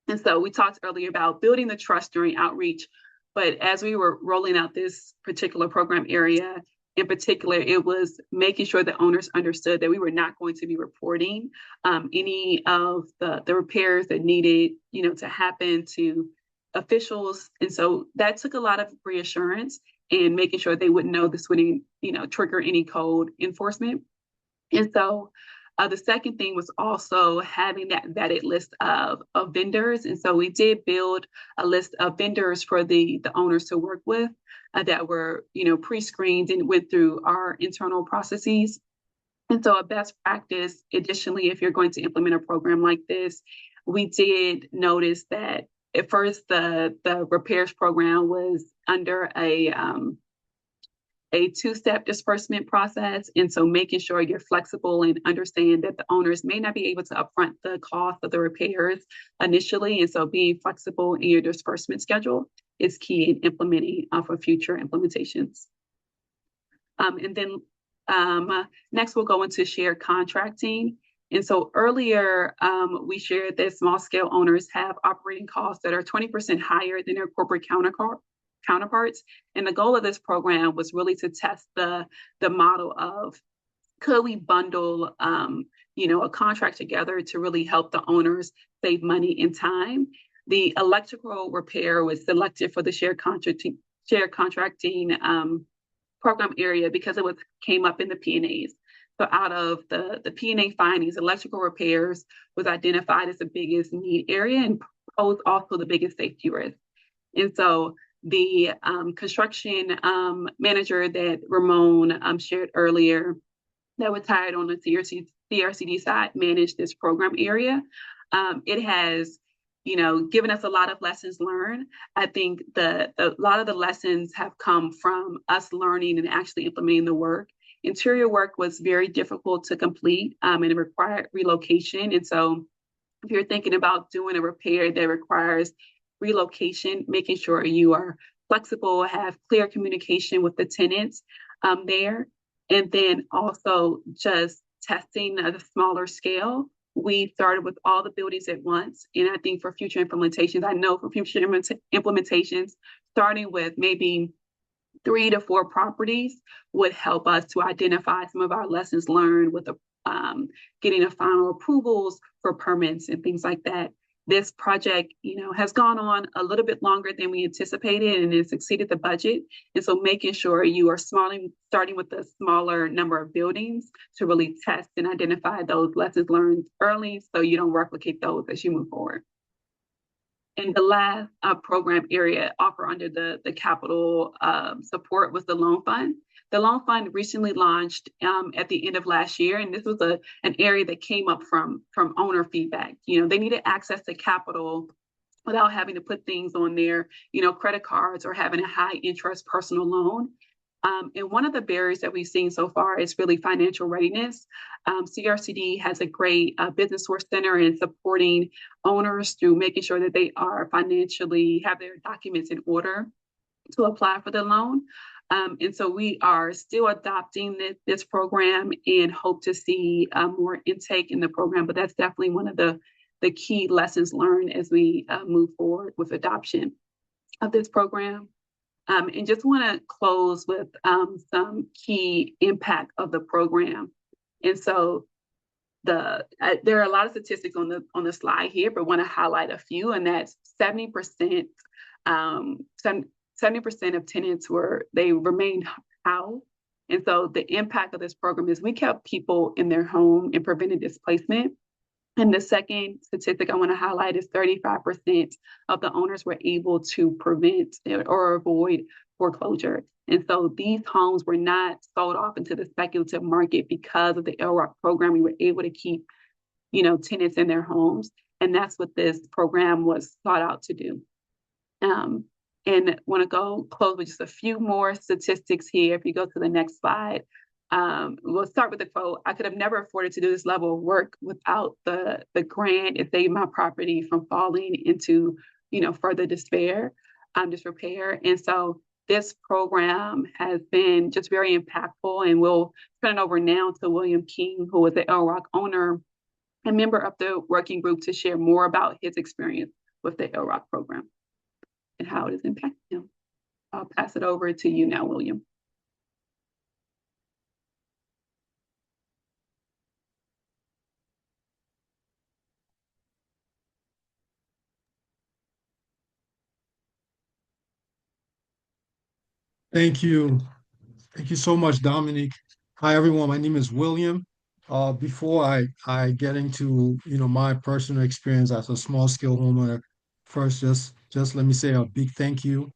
And so we talked earlier about building the trust during outreach, but as we were rolling out this particular program area, in particular, it was making sure the owners understood that we were not going to be reporting any of the repairs that needed, to happen to officials. And so that took a lot of reassurance and making sure they wouldn't know this wouldn't, trigger any code enforcement. And so the second thing was also having that vetted list of vendors. And so we did build a list of vendors for the owners to work with that were, pre-screened and went through our internal processes. And so a best practice, additionally, if you're going to implement a program like this, we did notice that at first the repairs program was under a a two-step disbursement process. And so making sure you're flexible and understand that the owners may not be able to upfront the cost of the repairs initially. And so being flexible in your disbursement schedule is key in implementing for future implementations. And then next we'll go into shared contracting. And so earlier, we shared that small scale owners have operating costs that are 20% higher than their corporate counterparts. And the goal of this program was really to test the model of, could we bundle a contract together to really help the owners save money and time. The electrical repair was selected for the shared contracting program area because it came up in the P&As. So out of the P&A findings, electrical repairs was identified as the biggest need area and posed also the biggest safety risk. And so the construction manager that Ramon shared earlier that was hired on the CRCD side managed this program area. It has given us a lot of lessons learned. I think a lot of the lessons have come from us learning and actually implementing the work. Interior work was very difficult to complete and it required relocation. And so if you're thinking about doing a repair that requires relocation, making sure you are flexible, have clear communication with the tenants there. And then also just testing at a smaller scale. We started with all the buildings at once. And I think for future implementations, starting with maybe 3 to 4 properties would help us to identify some of our lessons learned with getting the final approvals for permits and things like that. This project, has gone on a little bit longer than we anticipated and it's exceeded the budget. And so making sure you are starting with a smaller number of buildings to really test and identify those lessons learned early so you don't replicate those as you move forward. And the last program area offered under the capital support was the loan fund. The loan fund recently launched at the end of last year, and this was an area that came up from owner feedback. They needed access to capital without having to put things on their, credit cards or having a high interest personal loan. And one of the barriers that we've seen so far is really financial readiness. CRCD has a great business source center in supporting owners through making sure that they are financially have their documents in order to apply for the loan. And so we are still adopting this program and hope to see more intake in the program, but that's definitely one of the key lessons learned as we move forward with adoption of this program. And just want to close with some key impact of the program. And so there are a lot of statistics on the slide here, but want to highlight a few, and that's 70% of tenants remained housed. And so the impact of this program is we kept people in their home and prevented displacement. And the second statistic I want to highlight is 35% of the owners were able to prevent or avoid foreclosure. And so these homes were not sold off into the speculative market because of the LROC program. We were able to keep, tenants in their homes. And that's what this program was sought out to do. And want to close with just a few more statistics here. If you go to the next slide. We'll start with the quote. I could have never afforded to do this level of work without the grant. It saved my property from falling into, further disrepair. And so this program has been just very impactful, and we'll turn it over now to William King, who is the LROC owner and member of the working group, to share more about his experience with the LROC program and how it has impacted him. I'll pass it over to you now, William. Thank you. Thank you so much, Dominique. Hi, everyone. My name is William. Before I get into, my personal experience as a small scale homeowner, first, just let me say a big thank you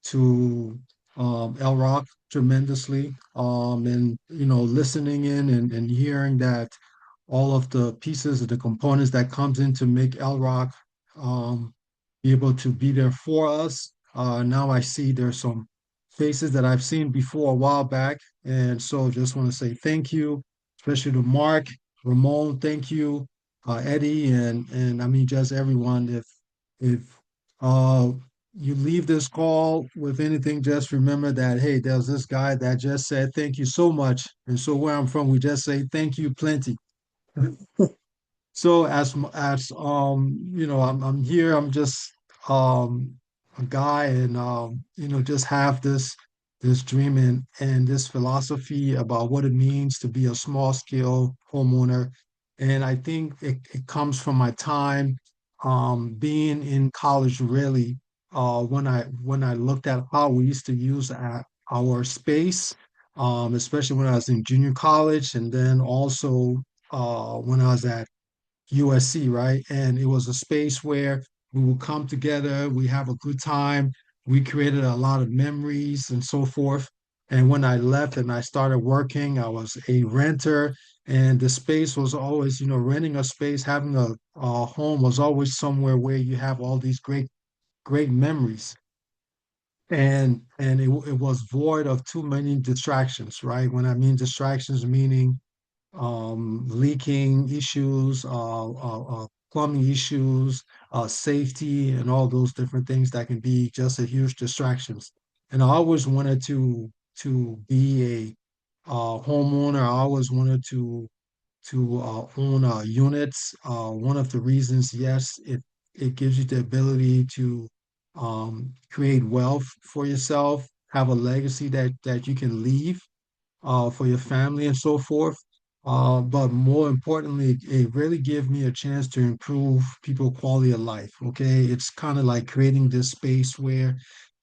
to LROC tremendously. And, listening in and hearing that all of the pieces of the components that comes in to make LROC be able to be there for us. Now I see there's some faces that I've seen before a while back. And so just want to say thank you, especially to Mark, Ramon, thank you, Eddie, and I mean just everyone. If uh you leave this call with anything, just remember that hey, there's this guy that just said thank you so much. And so where I'm from, we just say thank you plenty. So I'm here. I'm just um a guy, and just have this dream and this philosophy about what it means to be a small scale homeowner. And I think it comes from my time being in college really, when I looked at how we used to use our space, especially when I was in junior college, and then also when I was at USC, right? And it was a space where we would come together, we have a good time, we created a lot of memories and so forth. And when I left and I started working, I was a renter, and the space was always, renting a space, having a home was always somewhere where you have all these great memories. And it was void of too many distractions, right? When I mean distractions, meaning leaking issues, plumbing issues, safety, and all those different things that can be just a huge distractions. And I always wanted to be a homeowner. I always wanted to own units. One of the reasons, yes, it gives you the ability to create wealth for yourself, have a legacy that you can leave for your family and so forth. But more importantly, it really gave me a chance to improve people quality of life. Okay, it's kind of like creating this space where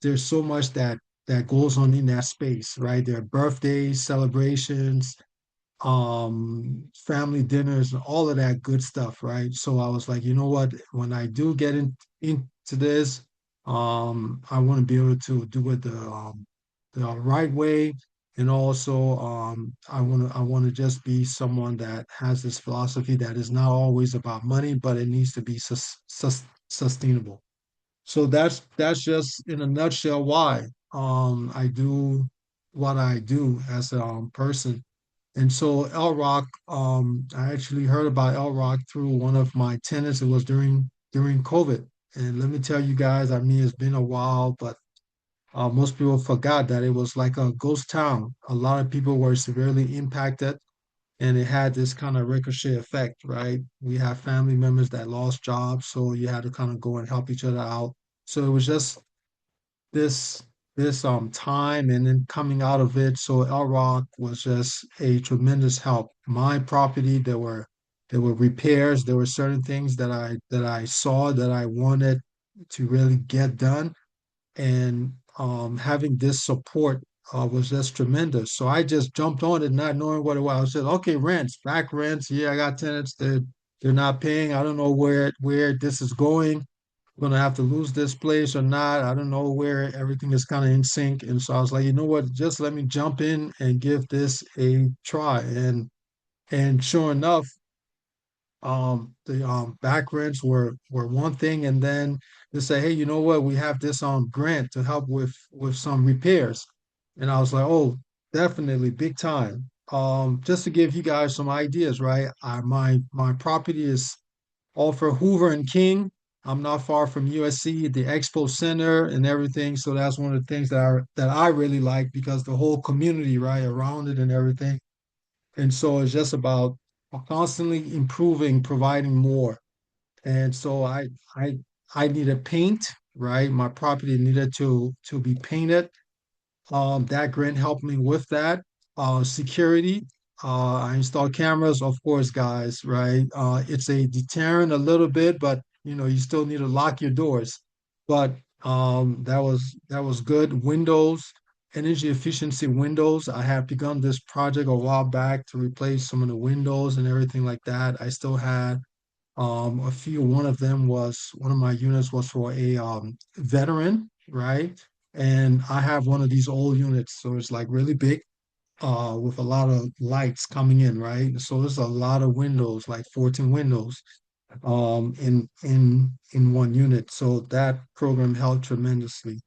there's so much that goes on in that space, right? There are birthdays, celebrations, family dinners, and all of that good stuff, right? So I was like, you know what? When I do get into this, I want to be able to do it the right way, and also I want to just be someone that has this philosophy that is not always about money, but it needs to be sustainable. So that's just in a nutshell why I do what I do as a person. And so LROC, I actually heard about LROC through one of my tenants. It was during COVID. And let me tell you guys, I mean, it's been a while, but most people forgot that it was like a ghost town. A lot of people were severely impacted, and it had this kind of ricochet effect, right? We have family members that lost jobs, so you had to kind of go and help each other out. So it was just this time, and then coming out of it. So LROC was just a tremendous help. My property, there were repairs, there were certain things that I saw that I wanted to really get done, and having this support was just tremendous. So I just jumped on it, not knowing what it was. I said, okay, rents, back rents. Yeah, I got tenants that they're not paying. I don't know where this is going. Gonna have to lose this place or not. I don't know where everything is kind of in sync. And so I was like, you know what, just let me jump in and give this a try. And sure enough, the back rents were one thing, and then they say, hey, you know what, we have this grant to help with some repairs. And I was like, oh, definitely big time. Just to give you guys some ideas, right? My property is off for Hoover and King. I'm not far from USC, the Expo Center and everything. So that's one of the things that I really like, because the whole community right around it and everything. And so it's just about constantly improving, providing more. And so I needed paint, right? My property needed to be painted. That grant helped me with that. Security. I installed cameras, of course, guys, right? It's a deterrent a little bit, but you still need to lock your doors. But that was good. Windows, energy efficiency windows. I have begun this project a while back to replace some of the windows and everything like that. I still had a few. One of my units was for a veteran, right? And I have one of these old units, so it's like really big, with a lot of lights coming in, right? So there's a lot of windows, like 14 windows, in one unit. So that program helped tremendously.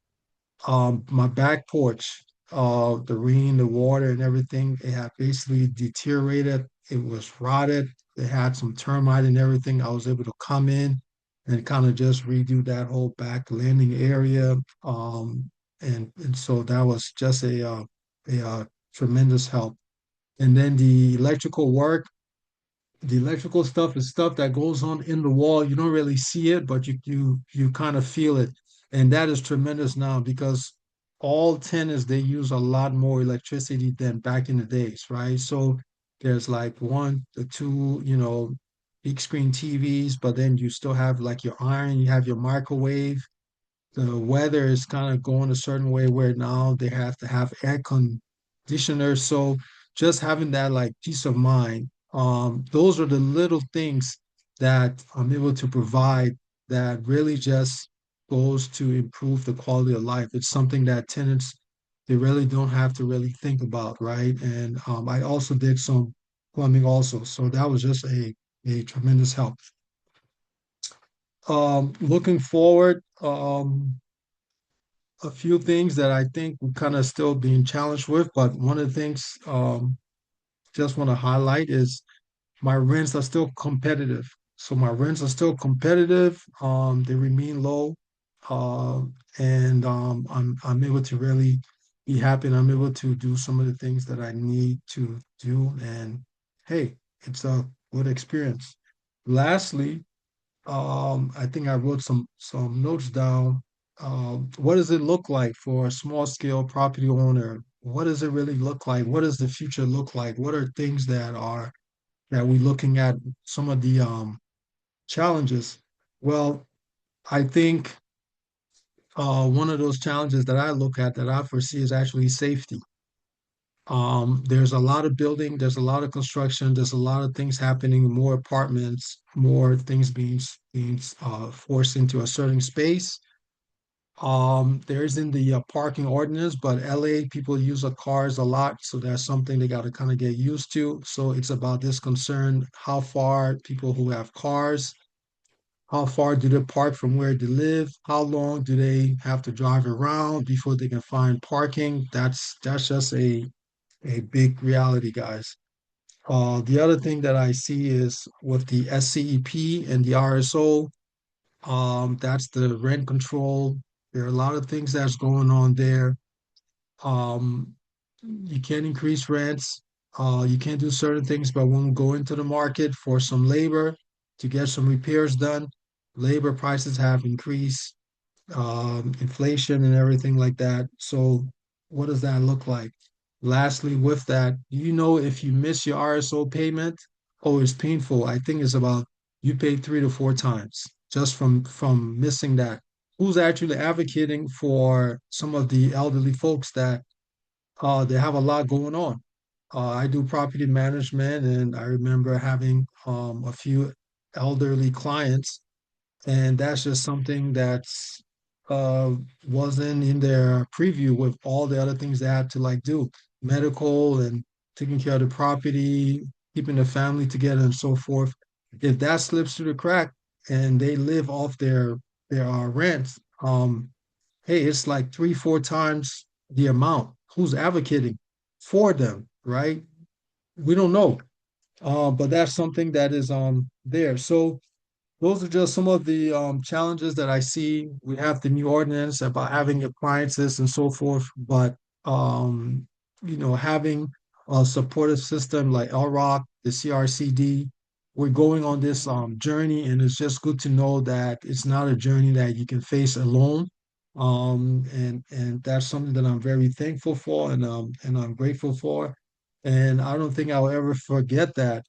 My back porch, the rain, the water, and everything, it had basically deteriorated. It was rotted. It had some termite and everything. I was able to come in and kind of just redo that whole back landing area. And so that was just a tremendous help. And then the electrical stuff is stuff that goes on in the wall. You don't really see it, but you kind of feel it. And that is tremendous now because all tenants they use a lot more electricity than back in the days, right? So there's like one, the two, big screen TVs, but then you still have like your iron, you have your microwave, the weather is kind of going a certain way where now they have to have air conditioners. So just having that like peace of mind, those are the little things that I'm able to provide that really just goes to improve the quality of life. It's something that tenants they really don't have to really think about, right? And I also did some plumbing also, so that was just a tremendous help. Looking forward, a few things that I think we're kind of still being challenged with, but one of the things just want to highlight is my rents are still competitive. So my rents are still competitive. They remain low, uh, and I'm able to really be happy, and I'm able to do some of the things that I need to do. And hey, it's a good experience. Lastly, I think I wrote some notes down. What does it look like for a small scale property owner? What does it really look like? What does the future look like? What are things that we're looking at? Some of the challenges. Well, I think one of those challenges that I look at that I foresee is actually safety. There's a lot of building, there's a lot of construction, there's a lot of things happening, more apartments, more things being forced into a certain space. There isn't the parking ordinance, but LA people use the cars a lot, so that's something they got to kind of get used to. So it's about this concern: how far people who have cars, how far do they park from where they live? How long do they have to drive around before they can find parking? That's just a big reality, guys. The other thing that I see is with the SCEP and the RSO, that's the rent control. There are a lot of things that's going on there. Um, you can't increase rents. You can't do certain things, but when we go into the market for some labor to get some repairs done, labor prices have increased, inflation and everything like that. So what does that look like? Lastly, with that, do you know if you miss your RSO payment, oh, it's painful. I think it's about you pay 3 to 4 times just from missing that. Who's actually advocating for some of the elderly folks that they have a lot going on? I do property management, and I remember having a few elderly clients, and that's just something that's uh wasn't in their preview with all the other things they had to like do, medical and taking care of the property, keeping the family together and so forth. If that slips through the crack and they live off their rent, hey, it's like 3 4 times the amount. Who's advocating for them, right? We don't know, but that's something that is there. So those are just some of the challenges that I see. We have the new ordinance about having appliances and so forth, but um, having a supportive system like LROC, the CRCD, we're going on this journey, and it's just good to know that it's not a journey that you can face alone. And that's something that I'm very thankful for, and I'm grateful for. And I don't think I'll ever forget that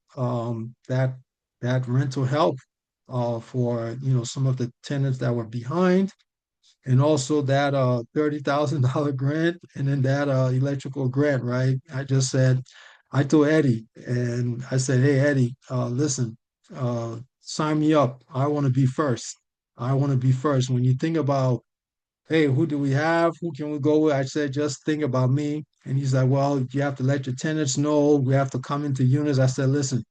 rental help for some of the tenants that were behind, and also that $30,000 grant, and then that electrical grant, right? I told Eddie, and I said, hey Eddie, listen, sign me up. I want to be first. I want to be first. When you think about, hey, who do we have? Who can we go with? I said, just think about me. And he's like, well, you have to let your tenants know. We have to come into units. I said, listen,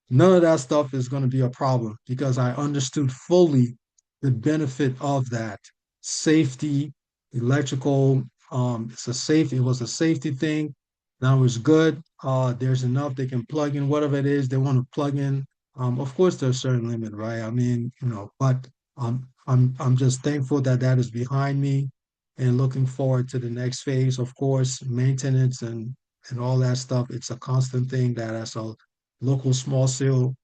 none of that stuff is going to be a problem because I understood fully the benefit of that safety. electrical. It was a safety thing. Now it's good. There's enough they can plug in whatever it is they want to plug in. Of course, there's a certain limit, right? I mean, but I'm just thankful that that is behind me, and looking forward to the next phase. Of course, maintenance and all that stuff. It's a constant thing that as a local small scale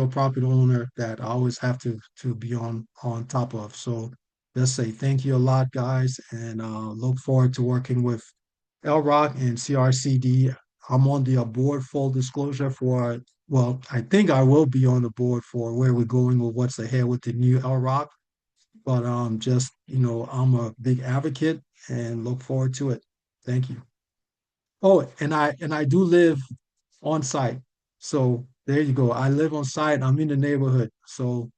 property owner that I always have to be on top of. So let's say thank you a lot, guys, and look forward to working with LROC and CRCD. I'm on the board, full disclosure, for, well, I think I will be on the board for where we're going with what's ahead with the new LROC. But just, I'm a big advocate and look forward to it. Thank you. Oh, and I do live on site. So there you go. I live on site. I'm in the neighborhood. So,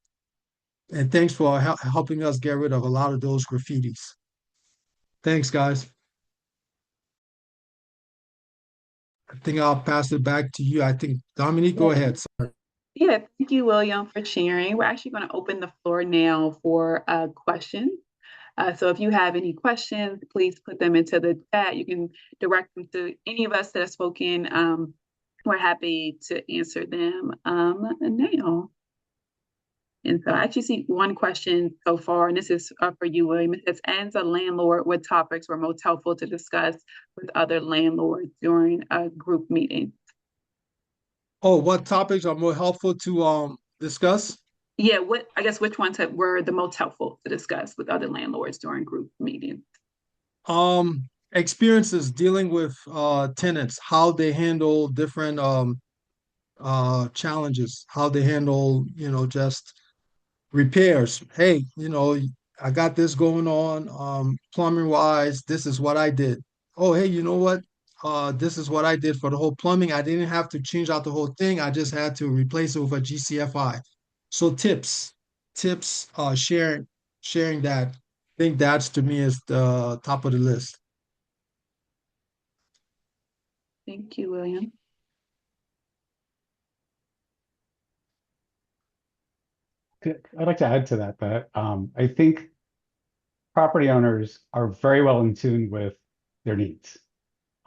and thanks for helping us get rid of a lot of those graffitis. Thanks, guys. I think I'll pass it back to you. I think Dominique, go ahead. Sorry. Yeah, thank you, William, for sharing. We're actually going to open the floor now for questions. So if you have any questions, please put them into the chat. You can direct them to any of us that have spoken. We're happy to answer them now. And so I actually see one question so far, and this is for you, William. It says, as a landlord, what topics were most helpful to discuss with other landlords during a group meeting? Oh, what topics are more helpful to discuss? Yeah, which ones were the most helpful to discuss with other landlords during group meetings? Experiences dealing with tenants, how they handle different challenges, how they handle, just repairs. Hey, I got this going on, plumbing wise, this is what I did. Oh, hey, you know what? This is what I did for the whole plumbing. I didn't have to change out the whole thing. I just had to replace it with a GCFI. So tips, sharing that. I think that's, to me, is the top of the list. Thank you, William. I'd like to add to that I think property owners are very well in tune with their needs.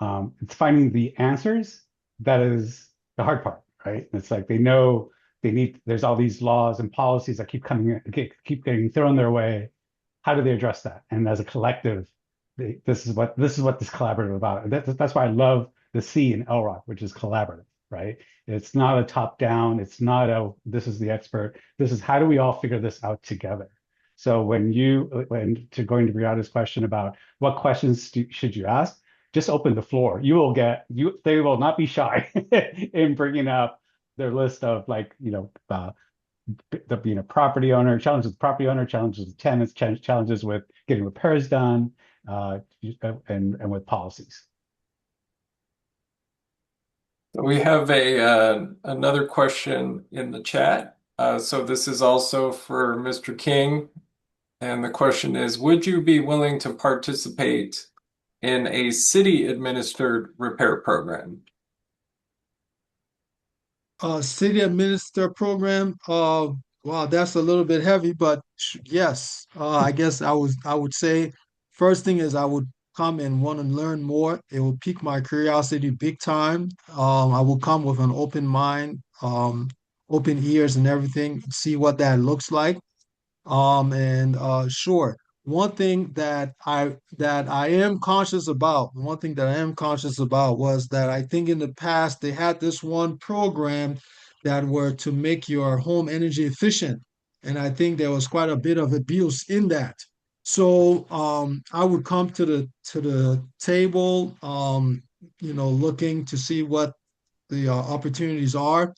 It's finding the answers that is the hard part, right? It's like they know there's all these laws and policies that keep getting thrown their way. How do they address that? And as a collective, this is what this collaborative is about. That's why I love the C in LROC, which is collaborative, right? It's not a top down. It's not this is the expert. This is how do we all figure this out together? So when going to Brianna's question about what questions should you ask, just open the floor. They will not be shy in bringing up their list of being a property owner, challenges with property owner, challenges with tenants, challenges with getting repairs done, and with policies. We have another question in the chat. So this is also for Mr. King. And the question is, would you be willing to participate in a city-administered repair program? City administered program. Wow, that's a little bit heavy, but yes. I guess I would say first thing is I would come and want to learn more. It will pique my curiosity big time. I will come with an open mind, open ears and everything, see what that looks like. And sure, one thing that I am conscious about was that I think in the past they had this one program that were to make your home energy efficient. And I think there was quite a bit of abuse in that. So I would come to the table, looking to see what the opportunities are,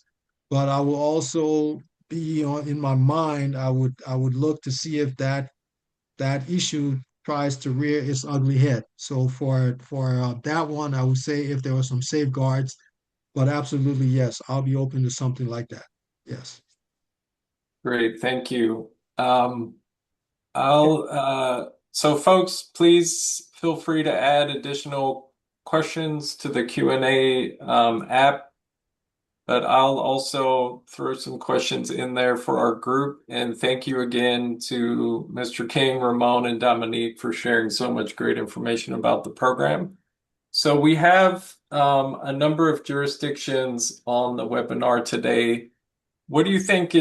but I will also be in my mind. I would look to see if that issue tries to rear its ugly head. So for that one, I would say if there were some safeguards, but absolutely yes, I'll be open to something like that. Yes. Great, thank you. So folks, please feel free to add additional questions to the Q&A app. but I'll also throw some questions in there for our group. And thank you again to Mr. King, Ramon, and Dominique for sharing so much great information about the program. So we have a number of jurisdictions on the webinar today. What do you think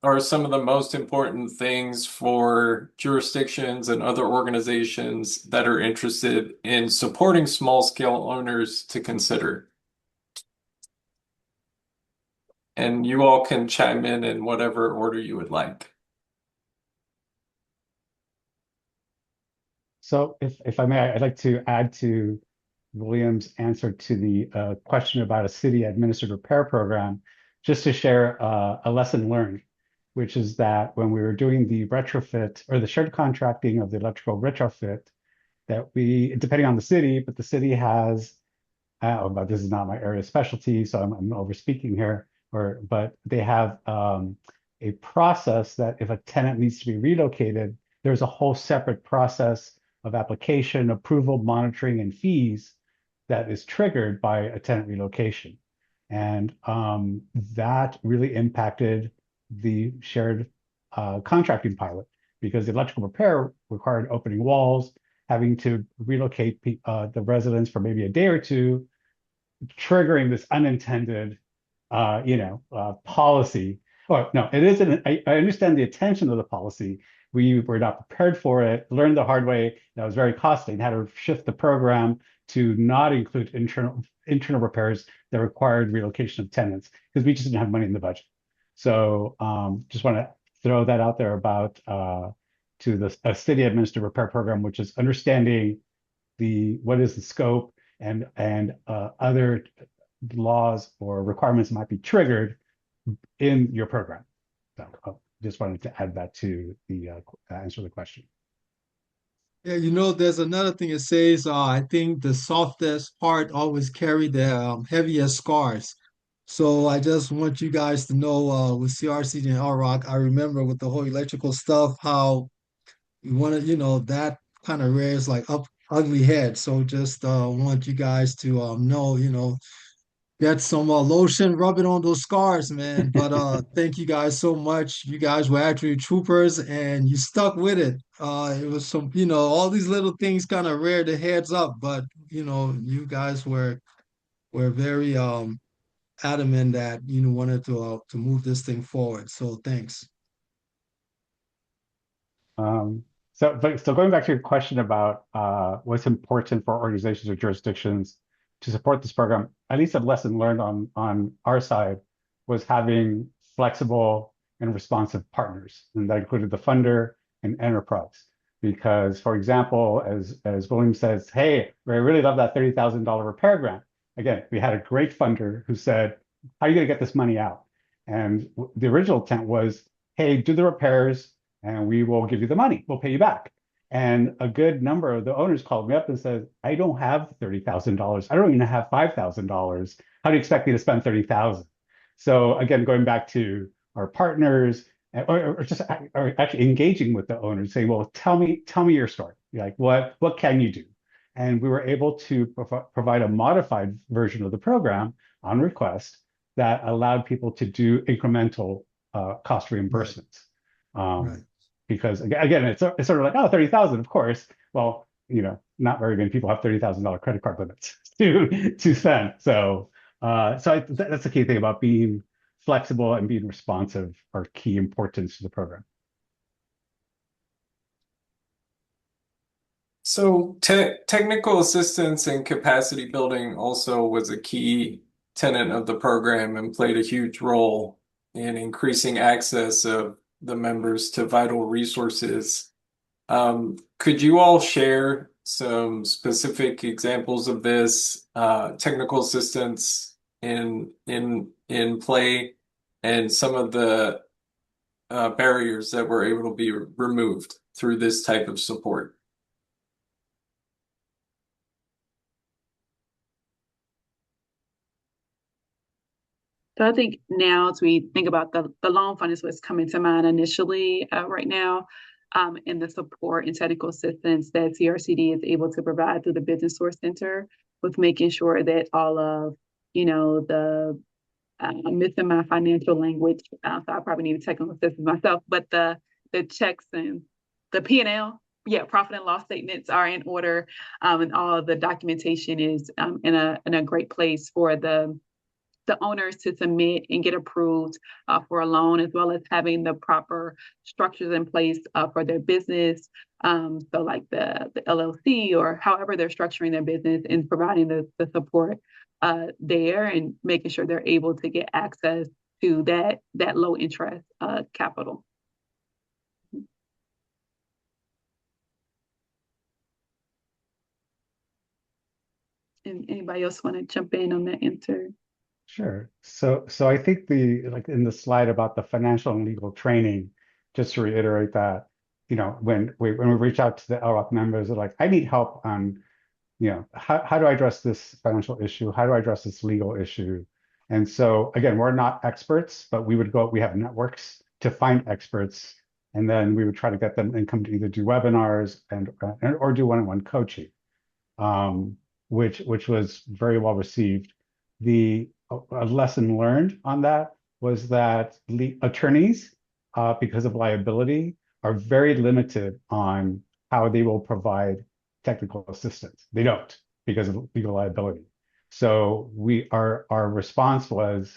are some of the most important things for jurisdictions and other organizations that are interested in supporting small-scale owners to consider? And you all can chime in whatever order you would like. So if I may, I'd like to add to William's answer to the question about a city administered repair program, just to share a lesson learned, which is that when we were doing the retrofit or the shared contracting of the electrical retrofit, that we, depending on the city, but the city has, but this is not my area of specialty, so I'm over speaking here, but they have a process that if a tenant needs to be relocated, there's a whole separate process of application, approval, monitoring, and fees that is triggered by a tenant relocation. And that really impacted the shared contracting pilot, because the electrical repair required opening walls, having to relocate the residents for maybe a day or two, triggering this unintended policy. Or no, it isn't. I understand the intention of the policy. We were not prepared for it, learned the hard way. That was very costly, and had to shift the program to not include internal repairs that required relocation of tenants, because we just didn't have money in the budget. So just want to throw that out there about to the city administered repair program, which is understanding what is the scope and other laws or requirements might be triggered in your program. So just wanted to add that to the answer to the question. Yeah, there's another thing it says, I think the softest part always carry the heaviest scars. So I just want you guys to know with CRCD and LROC, I remember with the whole electrical stuff, how you want to, that kind of rears like ugly head. So just want you guys to know, get some lotion, rub it on those scars, man. But thank you guys so much. You guys were actually troopers and you stuck with it. It was some, all these little things kind of reared their heads up, but you guys were very adamant that wanted to move this thing forward. So thanks. So going back to your question about what's important for organizations or jurisdictions to support this program, at least a lesson learned on our side was having flexible and responsive partners, and that included the funder and enterprise. Because, for example, as William says, hey, I really love that $30,000 repair grant. Again, we had a great funder who said, how are you going to get this money out? And the original intent was, hey, do the repairs and we will give you the money. We'll pay you back. And a good number of the owners called me up and said, I don't have $30,000. I don't even have $5,000. How do you expect me to spend $30,000? So again, going back to our partners, or actually engaging with the owners, saying, well, tell me your story. Like, what can you do? And we were able to provide a modified version of the program on request that allowed people to do incremental cost reimbursements. Right. Because again, it's sort of like, oh, 30,000, of course. Well, not very many people have $30,000 credit card limits to spend. So that's the key thing about being flexible and being responsive are key importance to the program. So technical assistance and capacity building also was a key tenet of the program and played a huge role in increasing access of the members to vital resources. Could you all share some specific examples of this technical assistance in play and some of the barriers that were able to be removed through this type of support? So I think now, as we think about the loan fund is what's coming to mind initially right now, and the support and technical assistance that CRCD is able to provide through the Business Source Center, with making sure that all of the I'm missing my financial language, so I probably need a technical assistance myself. But the checks and the P&L, yeah, profit and loss statements are in order, and all of the documentation is in a great place for the owners to submit and get approved for a loan, as well as having the proper structures in place for their business. So like the LLC or however they're structuring their business, and providing the support there, and making sure they're able to get access to that low interest capital. And anybody else want to jump in on that answer? Sure. So I think like in the slide about the financial and legal training, just to reiterate that, when we reach out to the LROC members, they're like, I need help on, how do I address this financial issue? How do I address this legal issue? And so again, we're not experts, but we have networks to find experts, and then we would try to get them and come to either do webinars or do one-on-one coaching, which was very well received. A lesson learned on that was that attorneys, because of liability, are very limited on how they will provide technical assistance. They don't, because of legal liability. So our response was,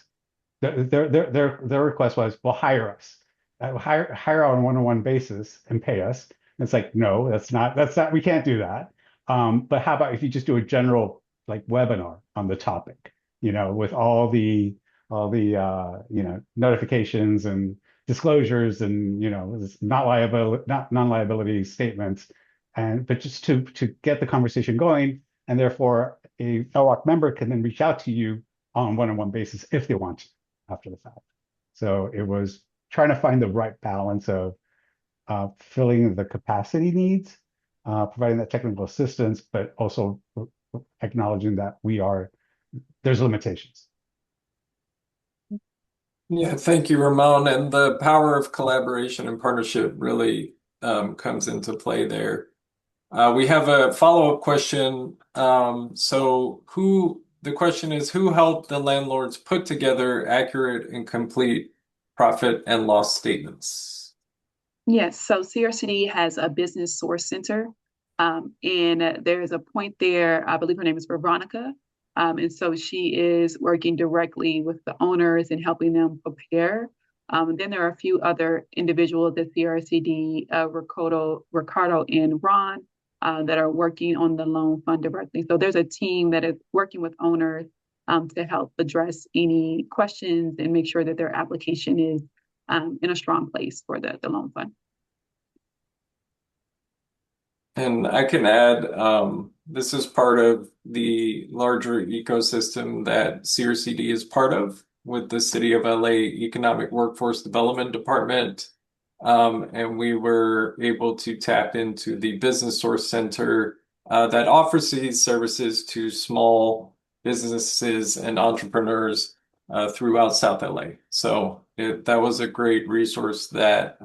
their request was, well, hire us, hire on a one-on-one basis and pay us. And it's like, no, that's not, we can't do that. But how about if you just do a general like webinar on the topic, with all the notifications and disclosures and non-liability statements, but just to get the conversation going, and therefore a LROC member can then reach out to you on a one-on-one basis if they want to after the fact. So it was trying to find the right balance of filling the capacity needs, providing that technical assistance, but also acknowledging that there's limitations. Yeah, thank you, Ramon. And the power of collaboration and partnership really comes into play there. We have a follow-up question. The question is, who helped the landlords put together accurate and complete profit and loss statements? Yes, so CRCD has a business source center, and there's a point there, I believe her name is Veronica, and so she is working directly with the owners and helping them prepare. And then there are a few other individuals at CRCD, Ricardo and Ron, that are working on the loan fund directly. So there's a team that is working with owners to help address any questions and make sure that their application is in a strong place for the loan fund. And I can add, this is part of the larger ecosystem that CRCD is part of with the City of LA Economic Workforce Development Department. And we were able to tap into the Business Source Center that offers these services to small businesses and entrepreneurs throughout South LA. So that was a great resource that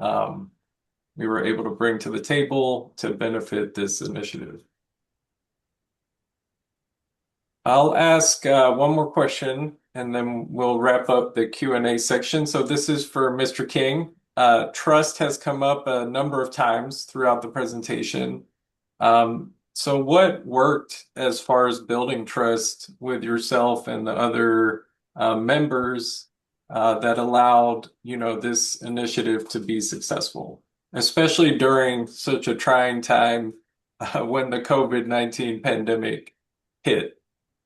we were able to bring to the table to benefit this initiative. I'll ask one more question, and then we'll wrap up the Q&A section. So this is for Mr. King. Trust has come up a number of times throughout the presentation. So what worked as far as building trust with yourself and the other members that allowed, this initiative to be successful, especially during such a trying time when the COVID-19 pandemic hit?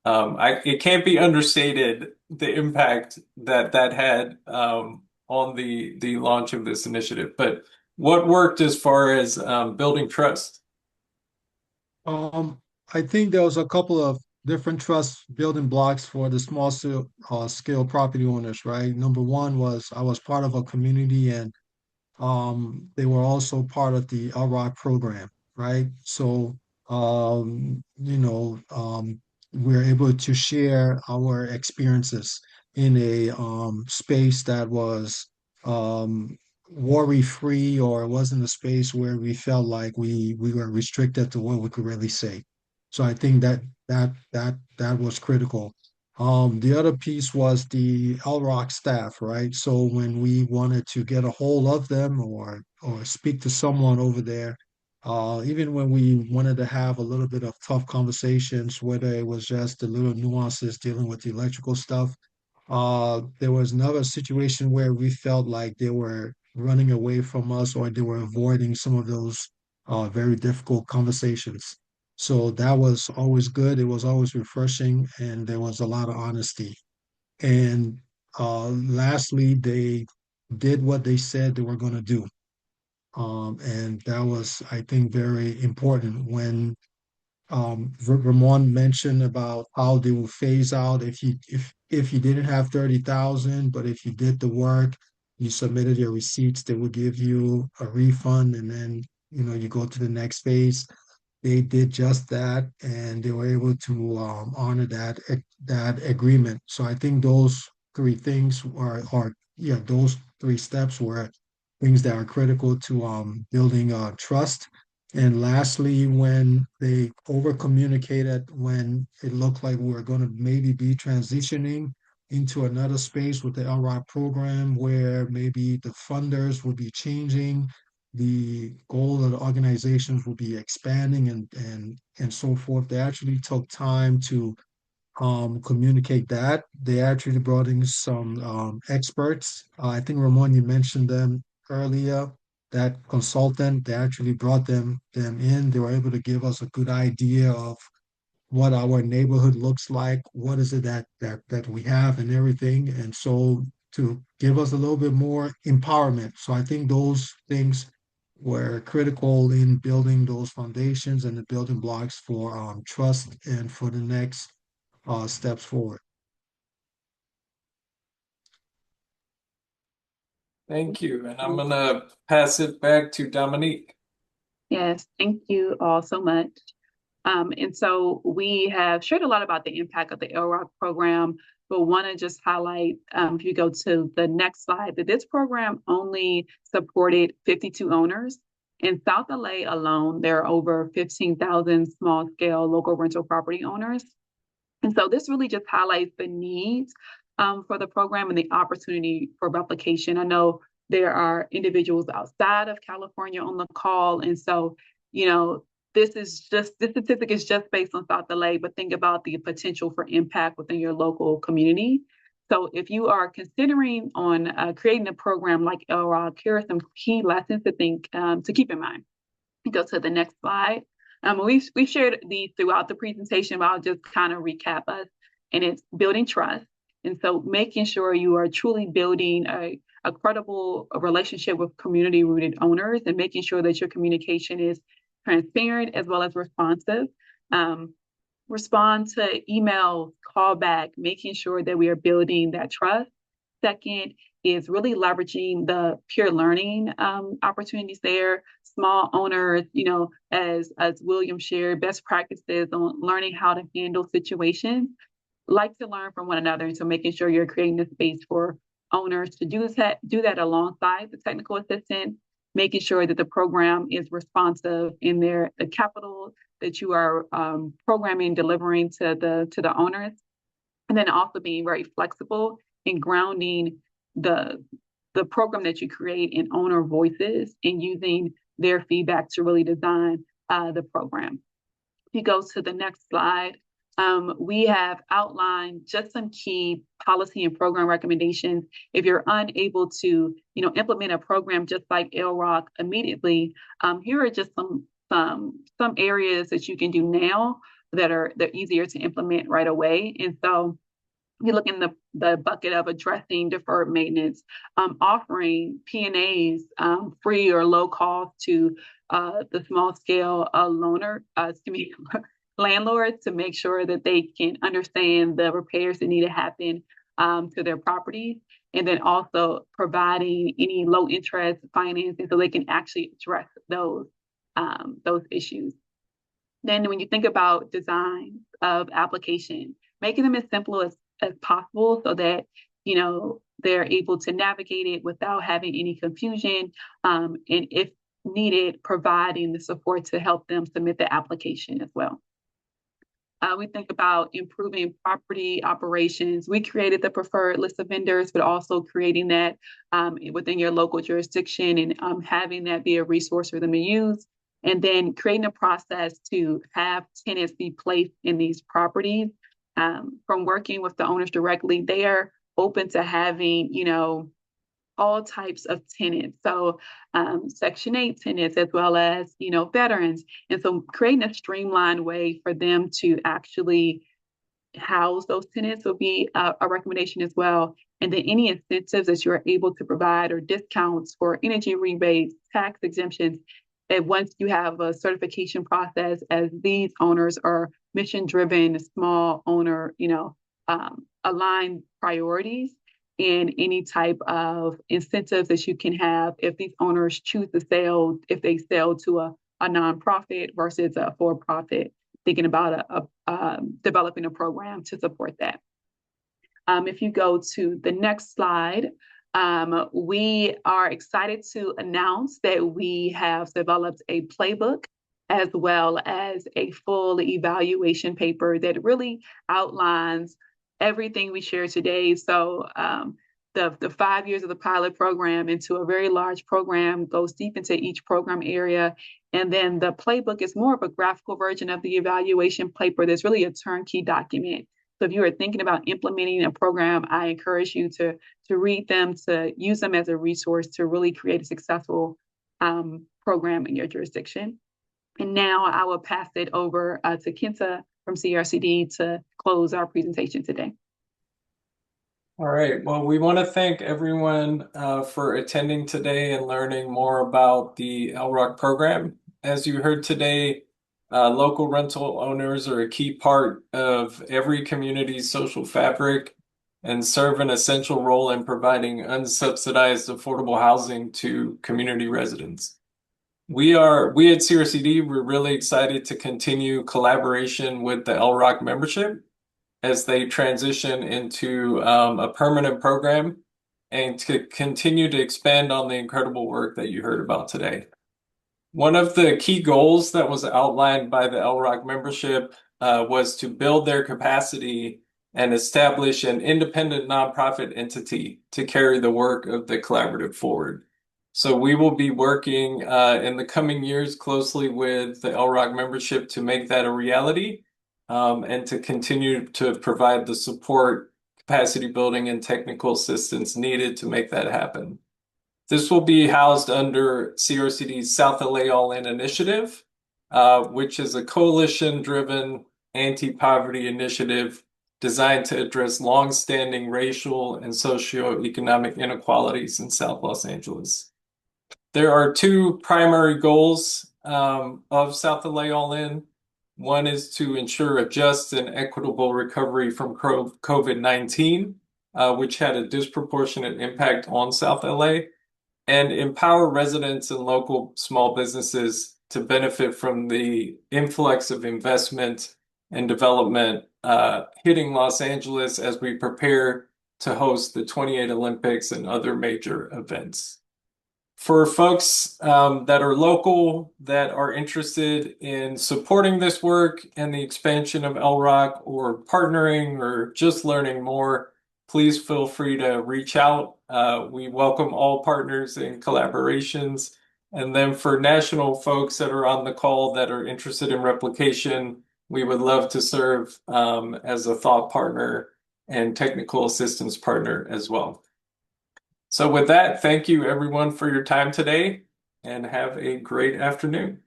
It can't be understated the impact that had on the launch of this initiative. But what worked as far as building trust? I think there was a couple of different trust building blocks for the small scale property owners, right? Number one was I was part of a community, and they were also part of the LROC program, right? So we're able to share our experiences in a space that was worry-free, or wasn't a space where we felt like we were restricted to what we could really say. So I think that was critical. The other piece was the LROC staff, right? So when we wanted to get a hold of them or speak to someone over there, even when we wanted to have a little bit of tough conversations, whether it was just the little nuances dealing with the electrical stuff, there was another situation where we felt like they were running away from us or they were avoiding some of those very difficult conversations. So that was always good. It was always refreshing, and there was a lot of honesty. And lastly, they did what they said they were going to do. And that was, I think, very important when Ramon mentioned about how they will phase out if you didn't have 30,000, but if you did the work, you submitted your receipts, they will give you a refund, and then you go to the next phase. They did just that, and they were able to honor that agreement. So I think those three things those three steps were things that are critical to building trust. And lastly, when they over communicated, when it looked like we were going to maybe be transitioning into another space with the LROC program where maybe the funders would be changing, the goal of the organizations will be expanding and so forth. They actually took time to communicate that. They actually brought in some experts. I think Ramon, you mentioned them earlier. That consultant, they actually brought them in. They were able to give us a good idea of what our neighborhood looks like, what is it that we have and everything. And so to give us a little bit more empowerment. So I think those things were critical in building those foundations and the building blocks for trust and for the next steps forward. Thank you. And I'm going to pass it back to Dominique. Yes, thank you all so much. And so we have shared a lot about the impact of the LROC program, but want to just highlight, if you go to the next slide, that this program only supported 52 owners. In South LA alone, there are over 15,000 small-scale local rental property owners. And so this really just highlights the needs for the program and the opportunity for replication. I know there are individuals outside of California on the call. And so, this statistic is just based on South LA, but think about the potential for impact within your local community. So if you are considering on creating a program like LROC, here are some key lessons to keep in mind. You go to the next slide. We shared these throughout the presentation, but I'll just kind of recap us. And it's building trust. And so making sure you are truly building a credible relationship with community-rooted owners and making sure that your communication is transparent as well as responsive. Respond to emails, call back, making sure that we are building that trust. Second is really leveraging the peer learning opportunities there. Small owners, as William shared, best practices on learning how to handle situations, like to learn from one another. And so making sure you're creating the space for owners to do that alongside the technical assistant, making sure that the program is responsive in the capital that you are programming, delivering to the owners, and then also being very flexible in grounding the program that you create in owner voices and using their feedback to really design the program. If you go to the next slide, we have outlined just some key policy and program recommendations. If you're unable to, implement a program just like LROC immediately, here are just some areas that you can do now that are easier to implement right away. And so you look in the bucket of addressing deferred maintenance, offering P&As free or low cost to the small scale landlords to make sure that they can understand the repairs that need to happen to their properties, and then also providing any low interest financing so they can actually address those issues. Then when you think about design of application, making them as simple as possible so that they're able to navigate it without having any confusion, and if needed, providing the support to help them submit the application as well. We think about improving property operations. We created the preferred list of vendors, but also creating that within your local jurisdiction and having that be a resource for them to use. And then creating a process to have tenants be placed in these properties. From working with the owners directly, they are open to having, all types of tenants. So Section 8 tenants, as well as, veterans. And so creating a streamlined way for them to actually house those tenants will be a recommendation as well. And then any incentives that you're able to provide or discounts for energy rebates, tax exemptions, and once you have a certification process, as these owners are mission-driven, small owner, aligned priorities, and any type of incentives that you can have if these owners choose to sell, if they sell to a nonprofit versus a for-profit, thinking about developing a program to support that. If you go to the next slide, we are excited to announce that we have developed a playbook as well as a full evaluation paper that really outlines everything we share today. So the 5 years of the pilot program into a very large program goes deep into each program area. And then the playbook is more of a graphical version of the evaluation paper. There's really a turnkey document. So if you are thinking about implementing a program, I encourage you to read them, to use them as a resource to really create a successful program in your jurisdiction. And now I will pass it over to Kenta from CRCD to close our presentation today. All right. Well, we want to thank everyone for attending today and learning more about the LROC program. As you heard today, local rental owners are a key part of every community's social fabric and serve an essential role in providing unsubsidized affordable housing to community residents. We at CRCD, we're really excited to continue collaboration with the LROC membership as they transition into a permanent program and to continue to expand on the incredible work that you heard about today. One of the key goals that was outlined by the LROC membership was to build their capacity and establish an independent nonprofit entity to carry the work of the collaborative forward. So we will be working in the coming years closely with the LROC membership to make that a reality and to continue to provide the support, capacity building, and technical assistance needed to make that happen. This will be housed under CRCD's South LA All-In initiative, which is a coalition-driven anti-poverty initiative designed to address long-standing racial and socioeconomic inequalities in South Los Angeles. There are two primary goals of South LA All-In. One is to ensure a just and equitable recovery from COVID-19, which had a disproportionate impact on South LA, and empower residents and local small businesses to benefit from the influx of investment and development hitting Los Angeles as we prepare to host the 28 Olympics and other major events. For folks that are local, that are interested in supporting this work and the expansion of LROC or partnering or just learning more, please feel free to reach out. We welcome all partners and collaborations. And then for national folks that are on the call that are interested in replication, we would love to serve as a thought partner and technical assistance partner as well. So with that, thank you everyone for your time today and have a great afternoon.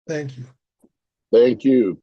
Thank you. Thank you.